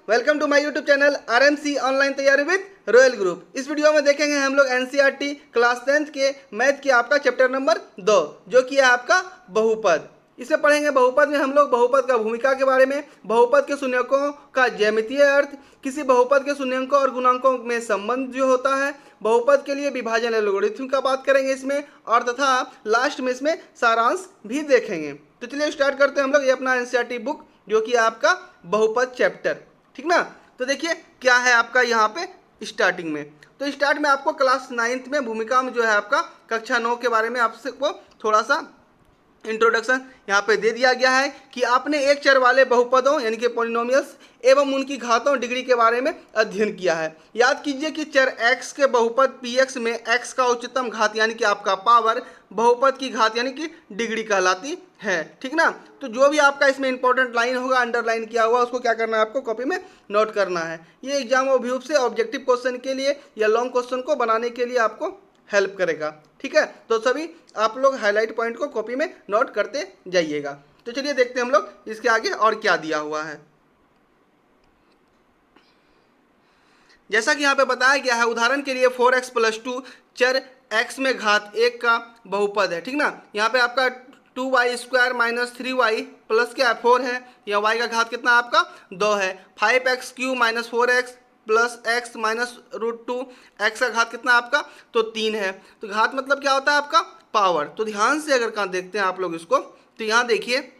Welcome to my YouTube channel RMC online तैयारी with royal group. इस video में देखेंगे हम लोग एनसीईआरटी क्लास 10th के मैथ की आपका चैप्टर नंबर 2 जो कि है आपका बहुपद। इसे पढ़ेंगे। बहुपद में हम लोग बहुपद का भूमिका के बारे में, बहुपद के शून्यकों का ज्यामितीय अर्थ, किसी बहुपद के शून्यकों और गुणांकों में संबंध जो होता है, बहुपद के लिए विभाजन एल्गोरिथम का बात करेंगे इसमें, और तथा लास्ट में इसमें सारांश भी देखेंगे। तो चलिए स्टार्ट करते हैं हम लोग ये अपना एनसीईआरटी बुक जो कि आपका बहुपद चैप्टर, ठीक ना। तो देखिए क्या है आपका यहाँ पे स्टार्टिंग में। तो स्टार्ट में आपको क्लास 9th में भूमिका में जो है आपका कक्षा 9 के बारे में आपसे को थोड़ा सा इंट्रोडक्शन यहाँ पे दे दिया गया है कि आपने एक चर वाले बहुपदों यानी कि पॉलिनोमियल्स एवं उनकी घातों डिग्री के बारे में अध्ययन किया है। याद कीजिए कि चर x के बहुपद px में x का उच्चतम घात यानी कि आपका पावर बहुपद की घात यानी कि डिग्री कहलाती है, ठीक ना। तो जो भी आपका इसमें इंपॉर्टेंट लाइन होगा अंडरलाइन किया हुआ उसको क्या करना है आपको कॉपी में नोट करना है। ये एग्जाम व्यू से ऑब्जेक्टिव क्वेश्चन के लिए या लॉन्ग क्वेश्चन को बनाने के लिए आपको हेल्प करेगा, ठीक है। तो सभी आप लोग हाईलाइट पॉइंट को कॉपी में नोट करते जाइएगा। तो चलिए देखते हैं हम लोग इसके आगे और क्या दिया हुआ है। जैसा कि यहाँ पे बताया गया है, उदाहरण के लिए 4x + 2 चर x में घात 1 का बहुपद है, ठीक ना। यहाँ पे आपका 2y² - 3y प्लस क्या 4 है, या y का घात कितना आपका 2 है। 5x³ - 4x plus x -√2 x का घात कितना आपका तो 3 है। तो घात मतलब क्या होता है आपका पावर। तो ध्यान से अगर कहाँ देखते हैं आप लोग इसको, तो यहाँ देखिए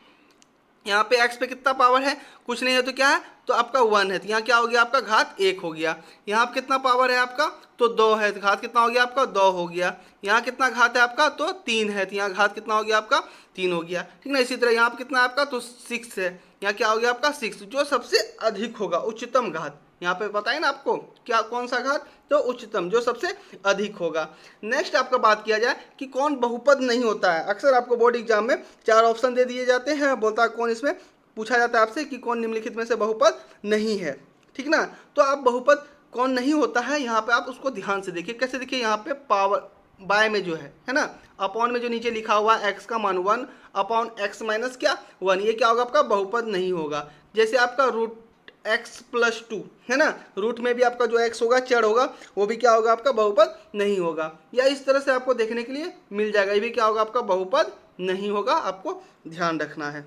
यहाँ पे x पे कितना पावर है, कुछ नहीं है तो क्या है तो आपका 1 है। तो यहाँ क्या हो गया आपका घात 1 हो गया। यहाँ पे कितना पावर है आपका तो 2 है, तो घात कितना हो गया आपका 2 हो गया। यहाँ कितना घात है आपका तो 3 है, तो यहाँ घात कितना हो गया आपका 3 हो गया, ठीक ना। इसी तरह यहाँ पे कितना आपका तो 6 है, यहाँ क्या हो गया आपका 6। जो सबसे अधिक होगा उच्चतम घात, यहाँ पे बताए ना आपको क्या कौन सा घात तो उच्चतम जो सबसे अधिक होगा। नेक्स्ट आपका बात किया जाए कि कौन बहुपद नहीं होता है। अक्सर आपको बोर्ड एग्जाम में 4 ऑप्शन दे दिए जाते हैं, बोलता है कौन इसमें पूछा जाता है आपसे कि कौन निम्नलिखित में से बहुपद नहीं है, ठीक ना। तो आप बहुपद कौन नहीं होता है यहाँ पे आप उसको ध्यान से देखिए। कैसे देखिए यहाँ पे पावर बाय में जो है ना, अपॉन में जो नीचे लिखा हुआ है x का मान 1 अपॉन x माइनस क्या 1, ये क्या होगा आपका बहुपद नहीं होगा। जैसे आपका √x + 2 है ना, रूट में भी आपका जो x होगा चर होगा वो भी क्या होगा आपका बहुपद नहीं होगा। या इस तरह से आपको देखने के लिए मिल जाएगा, ये भी क्या होगा आपका बहुपद नहीं होगा, आपको ध्यान रखना है,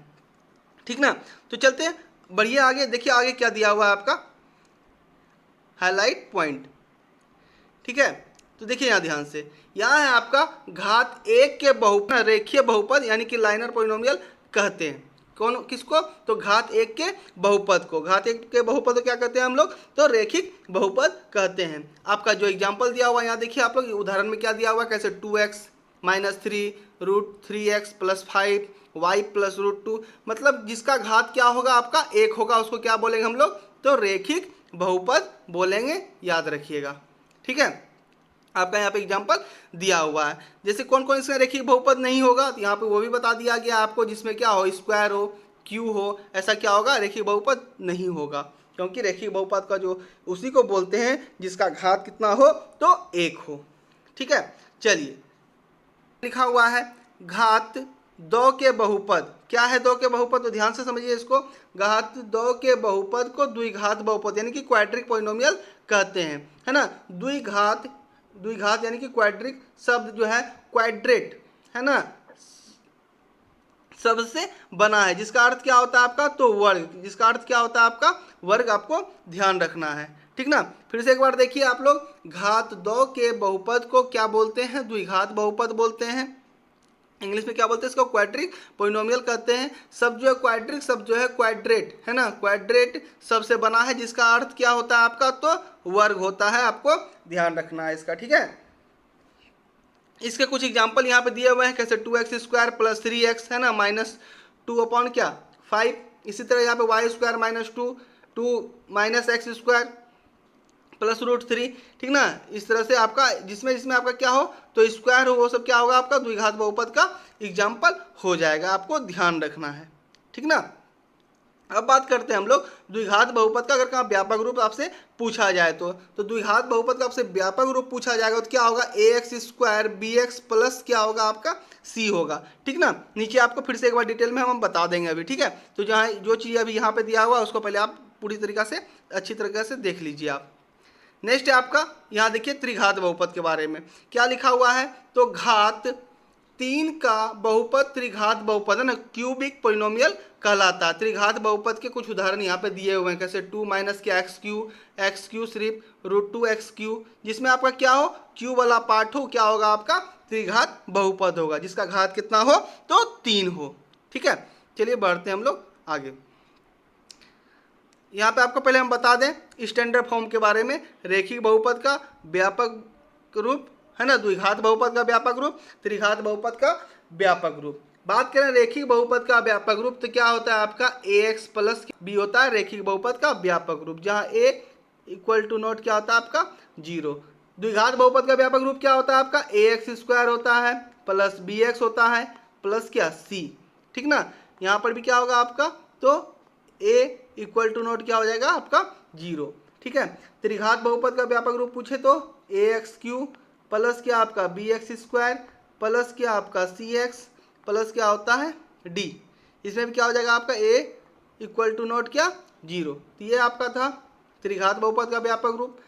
ठीक ना। तो चलते हैं बढ़िए आगे। देखिए आगे क्या दिया हुआ है आपका हाईलाइट पॉइंट, ठीक है। तो देखिए यहाँ ध्यान से, यहाँ है आपका घात 1 के बहुपद रेखीय बहुपद यानी कि लाइनर पॉलिनोमियल कहते हैं। कौन किसको तो घात 1 के बहुपद को। घात 1 के बहुपद को क्या कहते हैं हम लोग तो रेखिक बहुपद कहते हैं। आपका जो एग्जाम्पल दिया हुआ यहाँ देखिए आप लोग उदाहरण में क्या दिया हुआ कैसे 2x - 3 √3x + 5 y + √2, मतलब जिसका घात क्या होगा आपका 1 होगा उसको क्या बोलेंगे हम लोग तो रेखिक बहुपद बोलेंगे, याद रखिएगा, ठीक है। आपका यहाँ पे एग्जाम्पल दिया हुआ है। जैसे कौन कौन इसका रेखिक बहुपद नहीं होगा तो यहाँ पे वो भी बता दिया गया आपको, जिसमें क्या हो स्क्वायर हो क्यू हो ऐसा क्या होगा रेखिक बहुपद नहीं होगा, क्योंकि रेखिक बहुपद का जो उसी को बोलते हैं जिसका घात कितना हो तो 1 हो, ठीक है। चलिए लिखा हुआ है घात 2 के बहुपद। क्या है 2 के बहुपद तो ध्यान से समझिए इसको। घात 2 के बहुपद को द्विघात बहुपद यानी कि क्वाड्रिक पॉलिनोमियल कहते हैं, है ना। द्विघात यानी कि क्वाड्रिक शब्द जो है क्वाड्रेट है ना शब्द से बना है, जिसका अर्थ क्या होता है आपका तो वर्ग, जिसका अर्थ क्या होता है आपका वर्ग, आपको ध्यान रखना है, ठीक ना। फिर से एक बार देखिए आप लोग, घात 2 के बहुपद को क्या बोलते हैं द्विघात बहुपद बोलते हैं। इंग्लिश में क्या बोलते हैं इसको क्वाड्रिक पॉलिनोमियल कहते हैं। शब्द जो है क्वाड्रिक शब्द जो है क्वाड्रेट है ना, क्वाड्रेट शब्द से बना है जिसका अर्थ क्या होता है आपका तो वर्ग होता है, आपको ध्यान रखना है इसका, ठीक है। इसके कुछ एग्जांपल यहाँ पे दिए हुए हैं कैसे 2x² + 3x है ना -2 अपॉन क्या 5। इसी तरह यहाँ पे y² - 2 x² + √3, ठीक ना। इस तरह से आपका जिसमें आपका क्या हो तो स्क्वायर हो वो सब क्या होगा आपका द्विघात बहुपद का एग्जाम्पल हो जाएगा, आपको ध्यान रखना है, ठीक ना। अब बात करते हैं हम लोग द्विघात बहुपद का। अगर कहाँ व्यापक रूप आपसे पूछा जाए तो द्विघात बहुपद का आपसे व्यापक रूप पूछा जाएगा तो क्या होगा ax² bx प्लस क्या होगा आपका c होगा, ठीक ना। नीचे आपको फिर से एक बार डिटेल में हम बता देंगे अभी, ठीक है। तो जहाँ जो चीज़ अभी यहाँ पे दिया हुआ है उसको पहले आप पूरी तरीक़ा से अच्छी तरीक़े से देख लीजिए आप। नेक्स्ट है आपका, यहाँ देखिए त्रिघात बहुपद के बारे में क्या लिखा हुआ है, तो घात 3 का बहुपद त्रिघात बहुपद है ना, क्यूबिक पोलिनोमियल कहलाता है। त्रिघात बहुपद के कुछ उदाहरण यहाँ पे दिए हुए हैं, कैसे 2 माइनस के एक्स क्यू सिर्फ √2x3, जिसमें आपका क्या हो, क्यू वाला पार्ट हो, क्या होगा आपका त्रिघात बहुपद होगा, जिसका घात कितना हो, तो 3 हो। ठीक है, चलिए बढ़ते हैं हम लोग आगे। यहाँ पे आपको पहले हम बता दें स्टैंडर्ड फॉर्म के बारे में, रेखिक बहुपद का व्यापक रूप है ना, द्विघात बहुपद का व्यापक रूप, त्रिघात बहुपद का व्यापक रूप। बात करें रेखिक बहुपद का व्यापक रूप तो क्या होता है आपका ax प्लस b होता है रेखिक बहुपद का व्यापक रूप, जहाँ a इक्वल टू नॉट क्या होता है आपका 0। द्विघात बहुपद का व्यापक रूप क्या होता है आपका ax² होता है प्लस bx होता है प्लस क्या c। ठीक ना, यहाँ पर भी क्या होगा आपका, तो a इक्वल टू नॉट क्या हो जाएगा आपका 0। ठीक है, त्रिघात बहुपद का व्यापक रूप पूछे तो ax³ प्लस क्या आपका bx² प्लस क्या आपका cx प्लस क्या होता है d। इसमें भी क्या हो जाएगा आपका a इक्वल टू नॉट क्या 0। तो ये आपका था त्रिघात बहुपद का व्यापक रूप।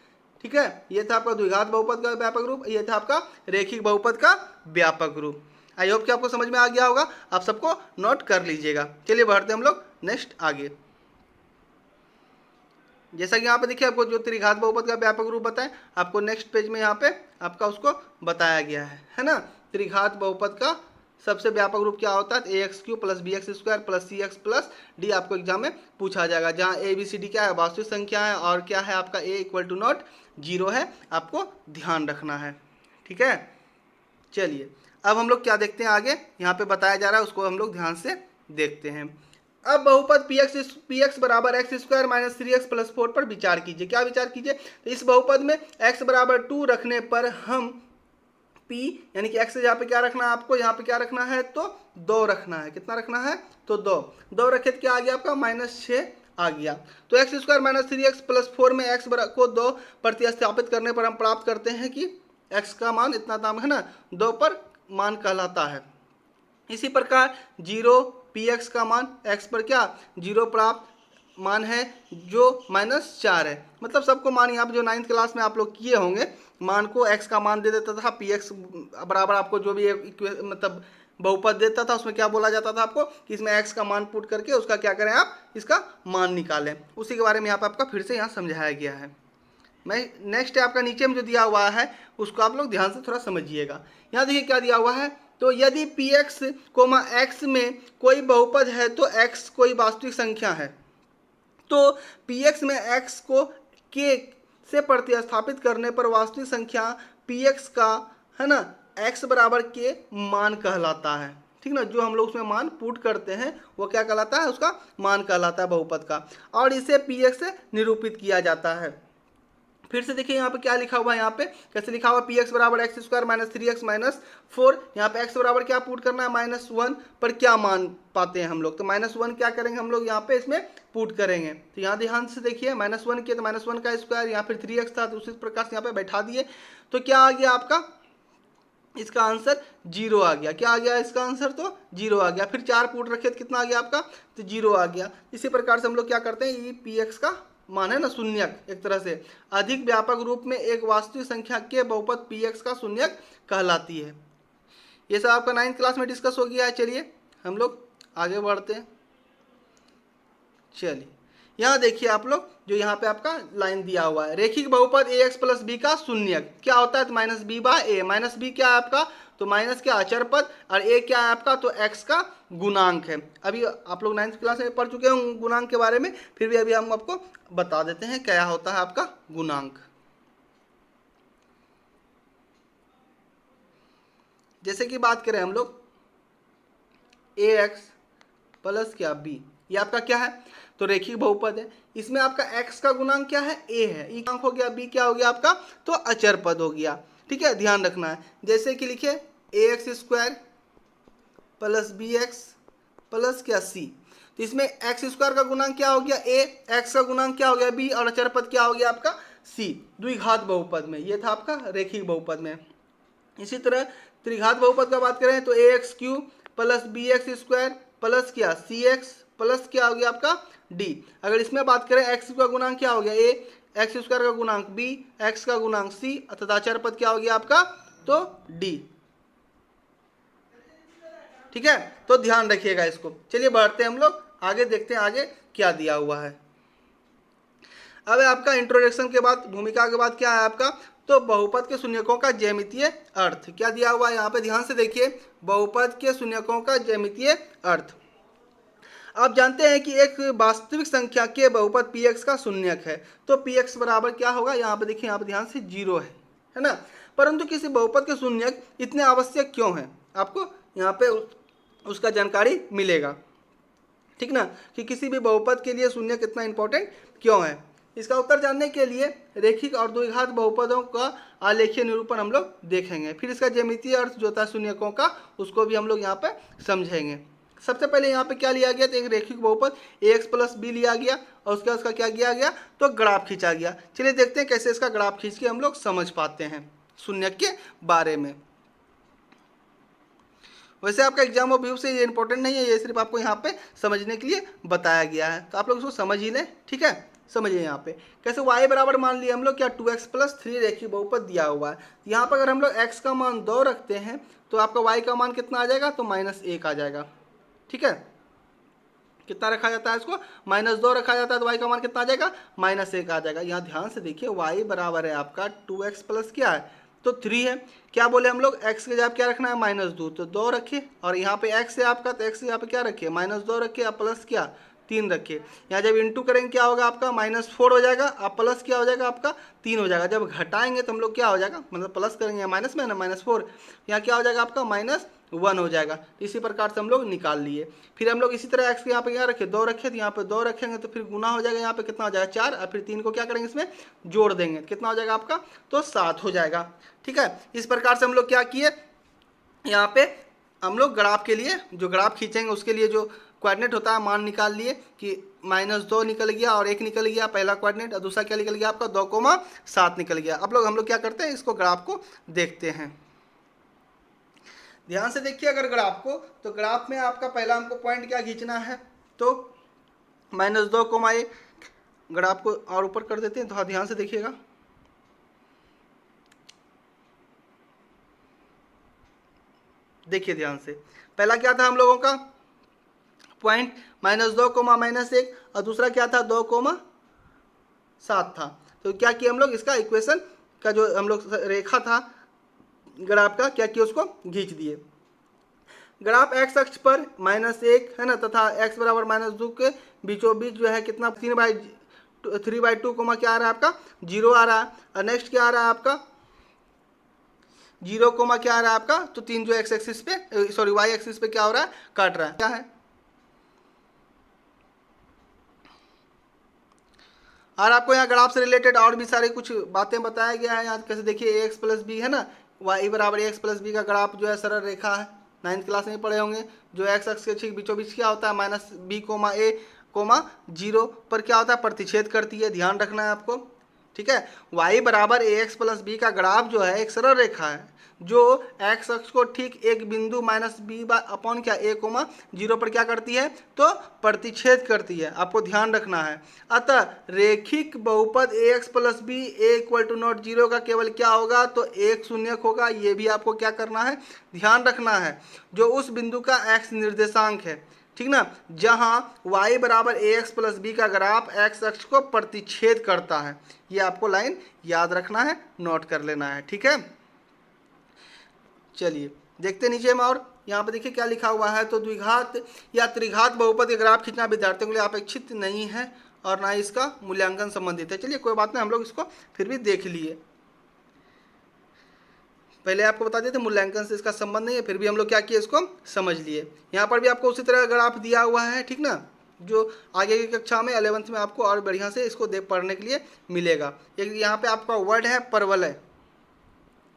ठीक है, ये था आपका द्विघात बहुपद का व्यापक रूप, ये था आपका रेखिक बहुपद का व्यापक रूप। आई होप कि आपको समझ में आ गया होगा, आप सबको नोट कर लीजिएगा। चलिए बढ़ते हम लोग नेक्स्ट आगे। जैसा कि यहाँ पे देखिए आपको जो त्रिघात बहुपद का व्यापक रूप बताएं, आपको नेक्स्ट पेज में यहाँ पे आपका उसको बताया गया है ना। त्रिघात बहुपद का सबसे व्यापक रूप क्या होता है, ax³ plus bx² plus cx plus d आपको एग्जाम में पूछा जाएगा, जहाँ a b c d क्या है, वास्तविक संख्या है, और क्या है आपका a इक्वल टू नॉट 0 है, आपको ध्यान रखना है। ठीक है, चलिए अब हम लोग क्या देखते हैं आगे, यहाँ पे बताया जा रहा है उसको हम लोग ध्यान से देखते हैं। अब बहुपद px बराबर x² माइनस 3x प्लस 4 पर विचार कीजिए। क्या विचार कीजिए, तो इस बहुपद में x बराबर 2 रखने पर हम p यानी कि x यहाँ पे क्या रखना है आपको, यहाँ पे क्या रखना है, तो 2 रखना है। कितना रखना है, तो 2 रखे तो क्या आ गया आपका -6 आ गया। तो x² माइनस 3x प्लस 4 में x को 2 प्रतिस्थापित करने पर हम प्राप्त करते हैं कि x का मान इतना दाम है ना, 2 पर मान कहलाता है। इसी प्रकार 0 px का मान x पर क्या 0 प्राप्त मान है, जो -4 है। मतलब सबको मान यहाँ पे जो 9th क्लास में आप लोग किए होंगे, मान को x का मान दे देता था, px बराबर आपको जो भी मतलब बहुपद देता था उसमें क्या बोला जाता था आपको कि इसमें x का मान पुट करके उसका क्या करें आप, इसका मान निकालें। उसी के बारे में यहाँ पर आपका फिर से यहाँ समझाया गया है। मैं नेक्स्ट आपका नीचे में जो दिया हुआ है उसको आप लोग ध्यान से थोड़ा समझिएगा। यहाँ देखिए क्या दिया हुआ है, तो यदि px, x में कोई बहुपद है तो x कोई वास्तविक संख्या है, तो px में x को k से प्रतिस्थापित करने पर वास्तविक संख्या px का है ना x बराबर k मान कहलाता है। ठीक ना, जो हम लोग उसमें मान पुट करते हैं वो क्या कहलाता है, उसका मान कहलाता है बहुपद का, और इसे px से निरूपित किया जाता है। फिर से देखिए यहाँ पे क्या लिखा हुआ है, यहाँ पे कैसे लिखा हुआ, px बराबर x² माइनस 3x माइनस 4। यहाँ पे x बराबर क्या पुट करना है, -1 पर क्या मान पाते हैं हम लोग, तो -1 क्या करेंगे हम लोग यहाँ पे इसमें पुट करेंगे। तो यहाँ ध्यान से देखिए -1 किया तो -1 का स्क्वायर, यहाँ फिर 3x था तो उसी प्रकार से यहाँ पे बैठा दिए, तो क्या आ गया आपका, इसका आंसर 0 आ गया। क्या आ गया इसका आंसर, तो 0 आ गया। फिर 4 पुट रखे तो कितना आ गया आपका, तो 0 आ गया। इसी प्रकार से हम लोग क्या करते हैं, ये px का मान है ना शून्यक, एक तरह से अधिक व्यापक रूप में एक वास्तविक संख्या के बहुपद px का शून्यक कहलाती है। ये सब आपका 9th क्लास में डिस्कस हो गया है। चलिए हम लोग आगे बढ़ते हैं। चलिए यहाँ देखिए आप लोग, जो यहाँ पे आपका लाइन दिया हुआ है, रेखिक बहुपद ax प्लस b का शून्यक क्या होता है, तो -b/a। -b क्या है आपका, तो माइनस क्या अचर पद, और a क्या है आपका, तो x का गुणांक है। अभी आप लोग 9th क्लास में पढ़ चुके हैं गुणांक के बारे में, फिर भी अभी हम आपको बता देते हैं क्या होता है आपका गुणांक। जैसे कि बात करें हम लोग ax प्लस क्या b, ये आपका क्या है, तो रेखिक बहुपद है। इसमें आपका x का गुणांक क्या है, a है, e गुणांक हो गया, b क्या हो गया आपका, तो अचर पद हो गया। ठीक है, ध्यान रखना है। जैसे कि लिखिए ax² प्लस bx प्लस क्या c, तो इसमें x² का गुणांक क्या हो गया a, x का गुणांक क्या हो गया b, और अचर पद क्या हो गया आपका c। द्विघात बहुपद में ये था आपका रेखिक बहुपद में। इसी तरह त्रिघात बहुपद का बात करें तो ax³ प्लस bx² प्लस क्या cx प्लस क्या हो गया आपका डी। अगर इसमें बात करें एक्स का गुणांक क्या हो गया ए, एक्स स्क्वायर का गुणांक बी, एक्स का गुणांक सी, तथा चर पद क्या हो गया आपका तो डी। ठीक है, तो ध्यान रखिएगा इसको। चलिए बढ़ते हैं हम लोग आगे, देखते हैं आगे क्या दिया हुआ है। अब आपका इंट्रोडक्शन के बाद, भूमिका के बाद क्या है आपका तो बहुपद के शून्यकों का ज्यामितीय अर्थ क्या दिया हुआ है यहाँ पे, ध्यान से देखिए। बहुपद के शून्यकों का ज्यामितीय अर्थ। आप जानते हैं कि एक वास्तविक संख्या के बहुपद px का शून्यक है, तो px बराबर क्या होगा, यहाँ पे देखिए, यहाँ पे ध्यान से 0 है ना। परंतु किसी बहुपद के शून्यक इतने आवश्यक क्यों हैं, आपको यहाँ पे उसका जानकारी मिलेगा, ठीक ना, कि किसी भी बहुपद के लिए शून्यक इतना इंपॉर्टेंट क्यों है। इसका उत्तर जानने के लिए रेखिक और द्विघात बहुपदों का आलेखीय निरूपण हम लोग देखेंगे, फिर इसका ज्यामितीय अर्थ जो था शून्यकों का उसको भी हम लोग यहाँ पे समझेंगे। सबसे पहले यहाँ पे क्या लिया गया, तो एक रेखिक बहुपद ax प्लस बी लिया गया और उसके बाद उसका क्या किया गया तो ग्राफ खींचा गया। चलिए देखते हैं कैसे इसका ग्राफ खींच के हम लोग समझ पाते हैं शून्यक के बारे में। वैसे आपका एग्जाम ऑफ व्यू से ये इंपॉर्टेंट नहीं है, ये सिर्फ आपको यहाँ पे समझने के लिए बताया गया है, तो आप लोग इसको समझ ही लें, ठीक है। समझिए यहाँ पे कैसे y बराबर मान लिया हम लोग क्या 2x प्लस 3 रेखिक बहुपद दिया हुआ है। यहाँ पर अगर हम लोग x का मान 2 रखते हैं तो आपका y का मान कितना आ जाएगा तो -1 आ जाएगा, ठीक है। कितना रखा जाता है इसको -2 रखा जाता है तो y का मान कितना आ जाएगा -1 आ जाएगा। यहाँ ध्यान से देखिए y बराबर है आपका 2x प्लस क्या है तो 3 है। क्या बोले हम लोग x के जगह क्या रखना है -2, तो 2 रखिए, और यहाँ पे x है आपका तो x यहाँ पे क्या रखिए -2 रखिए, आप प्लस क्या 3 रखिए। यहाँ जब इंटू करेंगे क्या होगा आपका -4 हो जाएगा, आप प्लस क्या हो जाएगा आपका 3 हो जाएगा। जब घटाएंगे तो हम लोग क्या हो जाएगा, मतलब प्लस करेंगे माइनस में ना -4, यहाँ क्या हो जाएगा आपका -1 हो जाएगा। तो इसी प्रकार से हम लोग निकाल लिए। फिर हम लोग इसी तरह x के यहाँ पे क्या रखे 2 रखे, तो यहाँ पे 2 रखेंगे तो फिर गुना हो जाएगा, यहाँ पे कितना हो जाएगा 4, और फिर 3 को क्या करेंगे इसमें जोड़ देंगे, कितना हो जाएगा आपका तो 7 हो जाएगा, ठीक है। इस प्रकार से हम लोग क्या किए, यहाँ पे हम लोग ग्राफ के लिए जो ग्राफ खींचेंगे उसके लिए जो कोऑर्डिनेट होता है मान निकाल लिए कि -2 निकल गया और 1 निकल गया पहला कोऑर्डिनेट, और दूसरा क्या निकल गया आपका 2,7 निकल गया। अब हम लोग क्या करते हैं इसको ग्राफ को देखते हैं। ध्यान से देखिए अगर ग्राफ को, तो ग्राफ में आपका पहला हमको पॉइंट क्या खींचना है तो -2,1। ग्राफ को और ऊपर कर देते हैं, तो हाँ ध्यान से देखिएगा। देखिए ध्यान से, पहला क्या था हम लोगों का पॉइंट -2, -1, और दूसरा क्या था 2,7 था। तो क्या किया हम लोग, इसका इक्वेशन का जो हम लोग रेखा था ग्राफ का क्या किया उसको खींच दिए। ग्राफ x अक्ष पर -1 है ना, तथा x बराबर -2 के बीचों बीच जो है कितना 3/2 कोमा क्या आ रहा है आपका 0 आ रहा है। और नेक्स्ट क्या आ रहा है आपका 0 कोमा क्या आ रहा है आपका तो 3 जो x एक्सिस पे सॉरी y एक्सिस पे क्या हो रहा है काट रहा है, क्या है। और आपको यहाँ ग्राफ से रिलेटेड और भी सारे कुछ बातें बताया गया है। यहाँ कैसे देखिए ax प्लस बी है ना, y बराबर ax प्लस बी का ग्राफ जो है सरल रेखा है, 9th क्लास में पढ़े होंगे। जो x अक्ष के ठीक बीचों बीच क्या होता है -b,a,0 पर क्या होता है प्रतिच्छेद करती है, ध्यान रखना है आपको, ठीक है। y बराबर ax प्लस बी का ग्राफ जो है एक सरल रेखा है जो x अक्ष को ठीक एक बिंदु -b/अपॉन क्या a,0 पर क्या करती है तो प्रतिच्छेद करती है, आपको ध्यान रखना है। अतः रेखिक बहुपद ax प्लस बी a=0 का केवल क्या होगा तो एक शून्यक होगा। ये भी आपको क्या करना है ध्यान रखना है, जो उस बिंदु का x निर्देशांक है, ठीक ना, जहां y बराबर ax प्लस बी का ग्राफ x अक्ष को प्रतिच्छेद करता है। ये आपको लाइन याद रखना है, नोट कर लेना है, ठीक है। चलिए देखते नीचे में, और यहाँ पे देखिए क्या लिखा हुआ है तो द्विघात या त्रिघात बहुपद के ग्राफ खींचना विद्यार्थियों के लिए अपेक्षित नहीं है और ना इसका मूल्यांकन संबंधित है। चलिए कोई बात नहीं, हम लोग इसको फिर भी देख लिए। पहले आपको बता देते मूल्यांकन से इसका संबंध नहीं है, फिर भी हम लोग क्या किए इसको समझ लिए। यहाँ पर भी आपको उसी तरह ग्राफ दिया हुआ है, ठीक ना, जो आगे की कक्षा में 11th में आपको और बढ़िया से इसको देख पढ़ने के लिए मिलेगा। एक यहाँ पे आपका वर्ड है परवलय,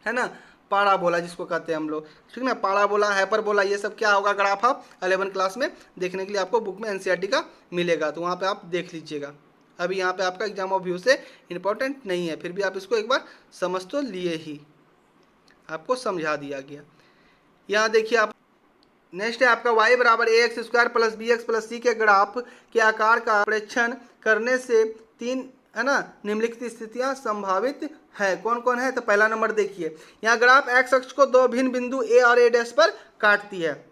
है ना, पाराबोला जिसको कहते हैं हम लोग, ठीक ना, पाराबोला हाइपरबोला ये सब क्या होगा ग्राफ आप 11th क्लास में देखने के लिए आपको बुक में NCERT का मिलेगा, तो वहाँ पे आप देख लीजिएगा। अभी यहाँ पे आपका एग्जाम ऑफ व्यू से इम्पोर्टेंट नहीं है, फिर भी आप इसको एक बार समझ तो लिए ही, आपको समझा दिया गया। यहाँ देखिए आप नेक्स्ट है आपका y बराबर a x square plus b x plus c के ग्राफ के आकार का प्रेक्षण करने से तीन है ना निम्नलिखित स्थितियां संभावित है। कौन कौन है? तो पहला नंबर देखिए, यहाँ ग्राफ एक्स अक्ष को दो भिन्न बिंदु ए और ए डैश पर काटती है।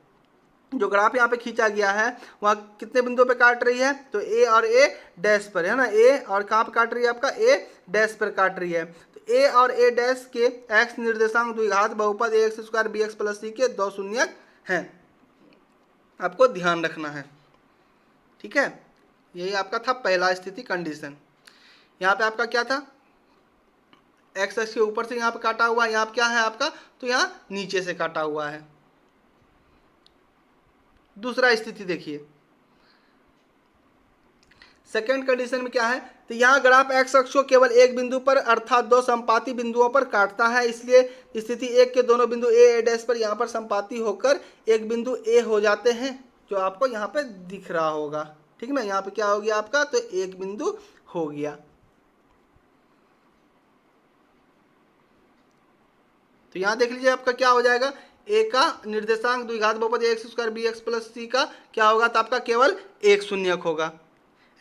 जो ग्राफ यहाँ पे खींचा गया है वहाँ कितने बिंदुओं पे काट रही है? तो ए और ए डैश पर, है ना। ए और कहाँ पे काट रही है? आपका ए डैश पर काट रही है। तो ए और ए डैश के एक्स निर्देशांक द्विघात बहुपद a x square b x plus c के दो शून्यक हैं, आपको ध्यान रखना है। ठीक है, यही आपका था पहला स्थिति कंडीशन। यहाँ पे आपका क्या था? एक्स एक्स के ऊपर से यहाँ पे काटा हुआ है, यहाँ पे क्या है आपका? तो यहाँ नीचे से काटा हुआ है। दूसरा स्थिति देखिए, सेकेंड कंडीशन में क्या है? तो यहाँ ग्राफ एक्स अक्ष को केवल एक बिंदु पर अर्थात दो संपाती बिंदुओं पर काटता है, इसलिए स्थिति एक के दोनों बिंदु ए डैश पर यहाँ पर संपाती होकर एक बिंदु ए हो जाते हैं, जो आपको यहाँ पे दिख रहा होगा। ठीक ना, यहाँ पे क्या हो गया आपका? तो एक बिंदु हो गया। तो यहाँ देख लीजिए आपका क्या हो जाएगा? ए का निर्देशांक द्विघात बहुपद a x square b x plus c का क्या होगा? तो आपका केवल एक शून्यक होगा।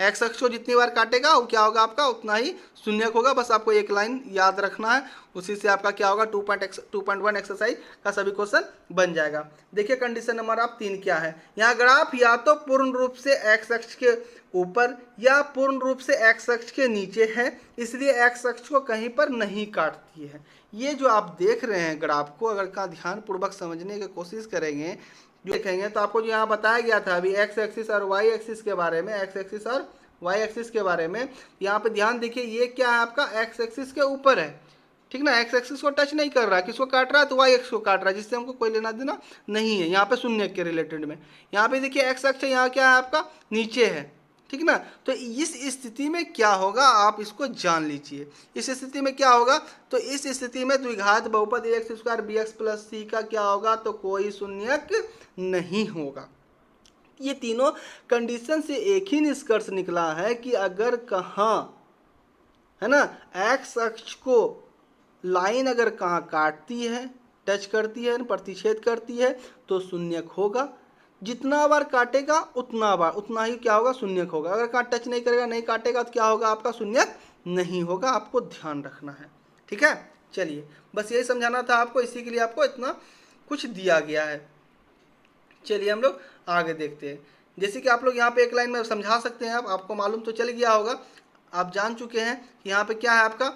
एक्स अक्ष को जितनी बार काटेगा वो क्या होगा? आपका उतना ही शून्यक होगा। बस आपको एक लाइन याद रखना है, उसी से आपका क्या होगा? 2.1 एक्सरसाइज का सभी क्वेश्चन बन जाएगा। देखिए कंडीशन नंबर आप 3 क्या है? यहाँ ग्राफ या तो पूर्ण रूप से एक्स अक्ष के ऊपर या पूर्ण रूप से एक्स अक्ष के नीचे है, इसलिए एक्स अक्ष को कहीं पर नहीं काटती है। ये जो आप देख रहे हैं ग्राफ को, अगर का ध्यानपूर्वक समझने की कोशिश करेंगे, देखेंगे तो आपको जो यहाँ बताया गया था अभी एक्स एक्सिस और वाई एक्सिस के बारे में, एक्स एक्सिस और वाई एक्सिस के बारे में, यहाँ पे ध्यान देखिए, ये क्या है आपका? एक्स एक्सिस के ऊपर है। ठीक ना, एक्स एक्सिस को टच नहीं कर रहा है, किसको काट रहा है? तो वाई एक्स को काट रहा है, जिससे हमको कोई लेना देना नहीं है यहाँ पे शून्य के रिलेटेड में। यहाँ पे देखिए एक्स अक्ष यहाँ क्या है आपका? नीचे है। ठीक ना, तो इस स्थिति में क्या होगा आप इसको जान लीजिए। इस स्थिति में क्या होगा? तो इस स्थिति में द्विघात बहुपद a x square b x plus c का क्या होगा? तो कोई शून्यक नहीं होगा। ये तीनों कंडीशन से एक ही निष्कर्ष निकला है कि अगर कहाँ, है ना, एक्स अक्ष को लाइन अगर कहाँ काटती है, टच करती है, प्रतिच्छेद करती है, तो शून्यक होगा। जितना बार काटेगा उतना ही क्या होगा? शून्यक होगा। अगर कहाँ टच नहीं करेगा, नहीं काटेगा, तो क्या होगा? आपका शून्यक नहीं होगा। आपको ध्यान रखना है। ठीक है, चलिए बस यही समझाना था आपको, इसी के लिए आपको इतना कुछ दिया गया है। चलिए हम लोग आगे देखते हैं। जैसे कि आप लोग यहाँ पे एक लाइन में समझा सकते हैं, आपको मालूम तो चल गया होगा, आप जान चुके हैं कि यहाँ पे क्या है आपका?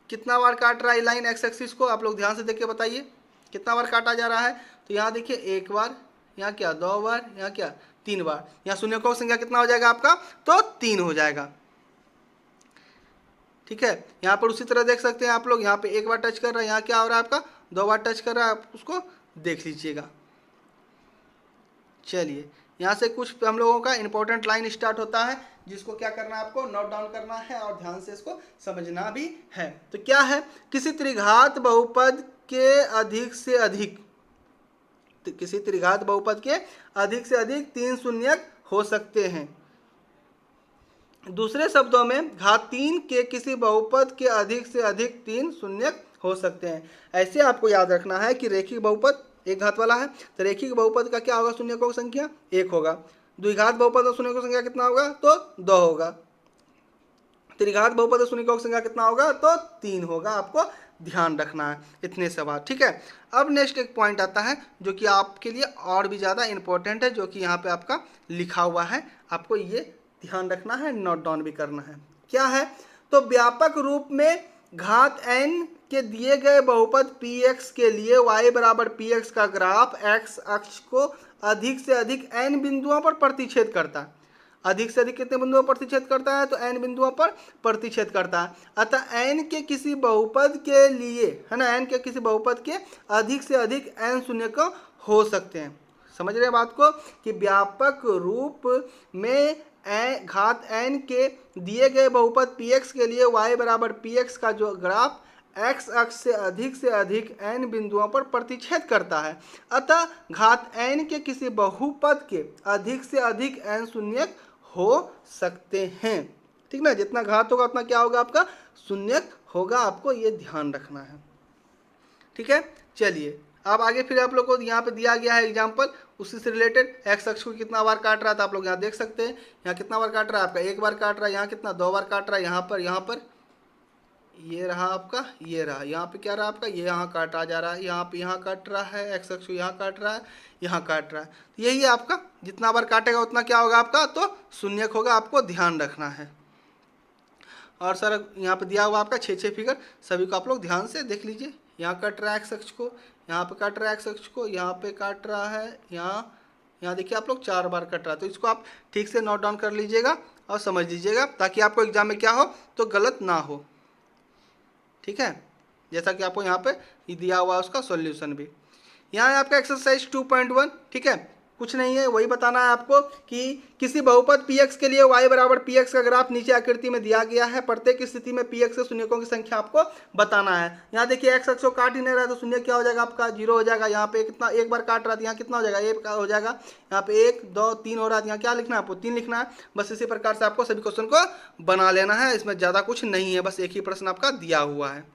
कितना बार काट रहा है लाइन एक्स एक्सिस को? आप लोग ध्यान से देख के बताइए कितना बार काटा जा रहा है। तो यहाँ देखिए एक बार, यहाँ क्या 2 बार, यहाँ क्या 3 बार। यहाँ शून्यकों की संख्या कितना हो जाएगा आपका? तो 3 हो जाएगा। ठीक है, यहाँ पर उसी तरह देख सकते हैं आप लोग, यहाँ पे एक बार टच कर रहा है, यहाँ क्या हो रहा है आपका? 2 बार टच कर रहा है, आप उसको देख लीजिएगा। चलिए यहाँ से कुछ हम लोगों का इंपॉर्टेंट लाइन स्टार्ट होता है, जिसको क्या करना है? आपको नोट डाउन करना है और ध्यान से इसको समझना भी है। तो क्या है? किसी त्रिघात बहुपद के अधिक से अधिक, किसी त्रिघात बहुपद के अधिक से अधिक 3 शून्यक हो सकते हैं। दूसरे शब्दों में घात 3 के किसी बहुपद के अधिक से अधिक 3 शून्यक हो सकते हैं। ऐसे आपको याद रखना है कि रेखिक बहुपद एक घात वाला है, तो रेखिक बहुपद का क्या होगा? शून्यकों की संख्या 1 होगा। द्विघात बहुपद और शून्यकों की संख्या कितना होगा? तो 2 होगा। त्रिघात बहुपद और शून्यकों की संख्या कितना होगा? तो 3 होगा। आपको ध्यान रखना है इतने सवाल। ठीक है, अब नेक्स्ट एक पॉइंट आता है जो कि आपके लिए और भी ज़्यादा इंपॉर्टेंट है, जो कि यहाँ पे आपका लिखा हुआ है, आपको ये ध्यान रखना है, नोट डाउन भी करना है। क्या है? तो व्यापक रूप में घात n के दिए गए बहुपद px के लिए y बराबर px का ग्राफ x अक्ष को अधिक से अधिक n बिंदुओं पर प्रतिच्छेद करता है। अधिक से अधिक कितने बिंदुओं पर प्रतिच्छेद करता है? तो n बिंदुओं पर प्रतिच्छेद करता है। अतः n के किसी बहुपद के लिए, है ना, n के किसी बहुपद के अधिक से अधिक n शून्यक हो सकते हैं। समझ रहे हैं बात को? कि व्यापक रूप में घात n के दिए गए बहुपद px के लिए y बराबर px का जो ग्राफ x अक्ष से अधिक n बिंदुओं पर प्रतिच्छेद करता है। अतः घात n के किसी बहुपद के अधिक से अधिक n शून्यक हो सकते हैं। ठीक ना, जितना घात होगा उतना क्या होगा? आपका शून्यक होगा। आपको ये ध्यान रखना है। ठीक है, चलिए अब आगे फिर आप लोग को यहाँ पे दिया गया है एग्जाम्पल, उसी से रिलेटेड एक्स अक्ष को कितना बार काट रहा था आप लोग यहाँ देख सकते हैं। यहाँ कितना बार काट रहा है आपका, एक बार काट रहा है, यहाँ कितना, 2 बार काट रहा है, यहाँ पर ये रहा आपका, ये रहा, यहाँ पे क्या रहा आपका, ये यहाँ काटा जा रहा है, यहाँ पे यहाँ काट रहा है, एक्स अक्ष को यहाँ काट रहा है, यहाँ काट रहा है। तो यही है आपका, जितना बार काटेगा उतना क्या होगा आपका, तो शून्यक होगा, आपको ध्यान रखना है। और सर यहाँ पे दिया हुआ आपका 6 फिगर, सभी को आप लोग ध्यान से देख लीजिए। यहाँ काट रहा है एक्स अक्ष को, यहाँ पे काट रहा है एक्स अक्ष को, यहाँ पे काट रहा है, यहाँ देखिए आप लोग 4 बार कट रहा है। तो इसको आप ठीक से नोट डाउन कर लीजिएगा और समझ लीजिएगा, ताकि आपको एग्जाम में क्या हो तो गलत ना हो, ठीक है। जैसा कि आपको यहाँ पे दिया हुआ है उसका सॉल्यूशन भी। यहाँ है आपका एक्सरसाइज 2.1, ठीक है। कुछ नहीं है, वही बताना है आपको कि किसी बहुपद px के लिए y बराबर px का ग्राफ नीचे आकृति में दिया गया है। प्रत्येक स्थिति में px के शून्यकों की संख्या आपको बताना है। यहाँ देखिए x अक्ष को काट ही नहीं रहा है, तो शून्य क्या हो जाएगा आपका, 0 हो जाएगा। यहाँ पे कितना, एक बार काट रहा था, यहाँ कितना हो जाएगा, 1 हो जाएगा। यहाँ पे 1 2 3 हो रहा है, यहाँ क्या लिखना है आपको, 3 लिखना है। बस इसी प्रकार से आपको सभी क्वेश्चन को बना लेना है, इसमें ज़्यादा कुछ नहीं है, बस एक ही प्रश्न आपका दिया हुआ है।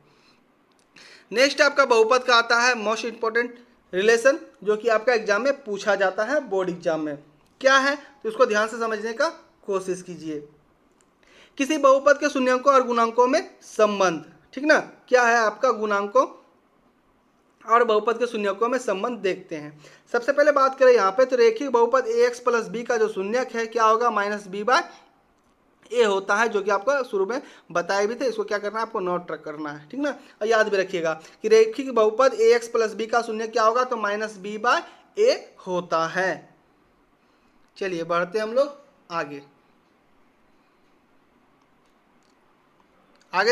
नेक्स्ट आपका बहुपद का आता है मोस्ट इंपॉर्टेंट रिलेशन, जो कि आपका एग्जाम में पूछा जाता है, बोर्ड एग्जाम में क्या है, तो इसको ध्यान से समझने का कोशिश कीजिए। किसी बहुपद के शून्यकों और गुणांकों में संबंध, ठीक ना, क्या है आपका, गुणांकों और बहुपद के शून्यकों में संबंध देखते हैं। सबसे पहले बात करें यहाँ पे, तो रेखिक बहुपद ax प्लस बी का जो शून्यक है क्या होगा, -b/a होता है, जो कि आपको शुरू में बताए भी थे। इसको क्या करना है, आपको नोट करना है, ठीक ना, और याद भी रखिएगा कि रेखिक बहुपद ax प्लस बी का शून्य क्या होगा, तो -b/a होता है। चलिए बढ़ते हम लोग आगे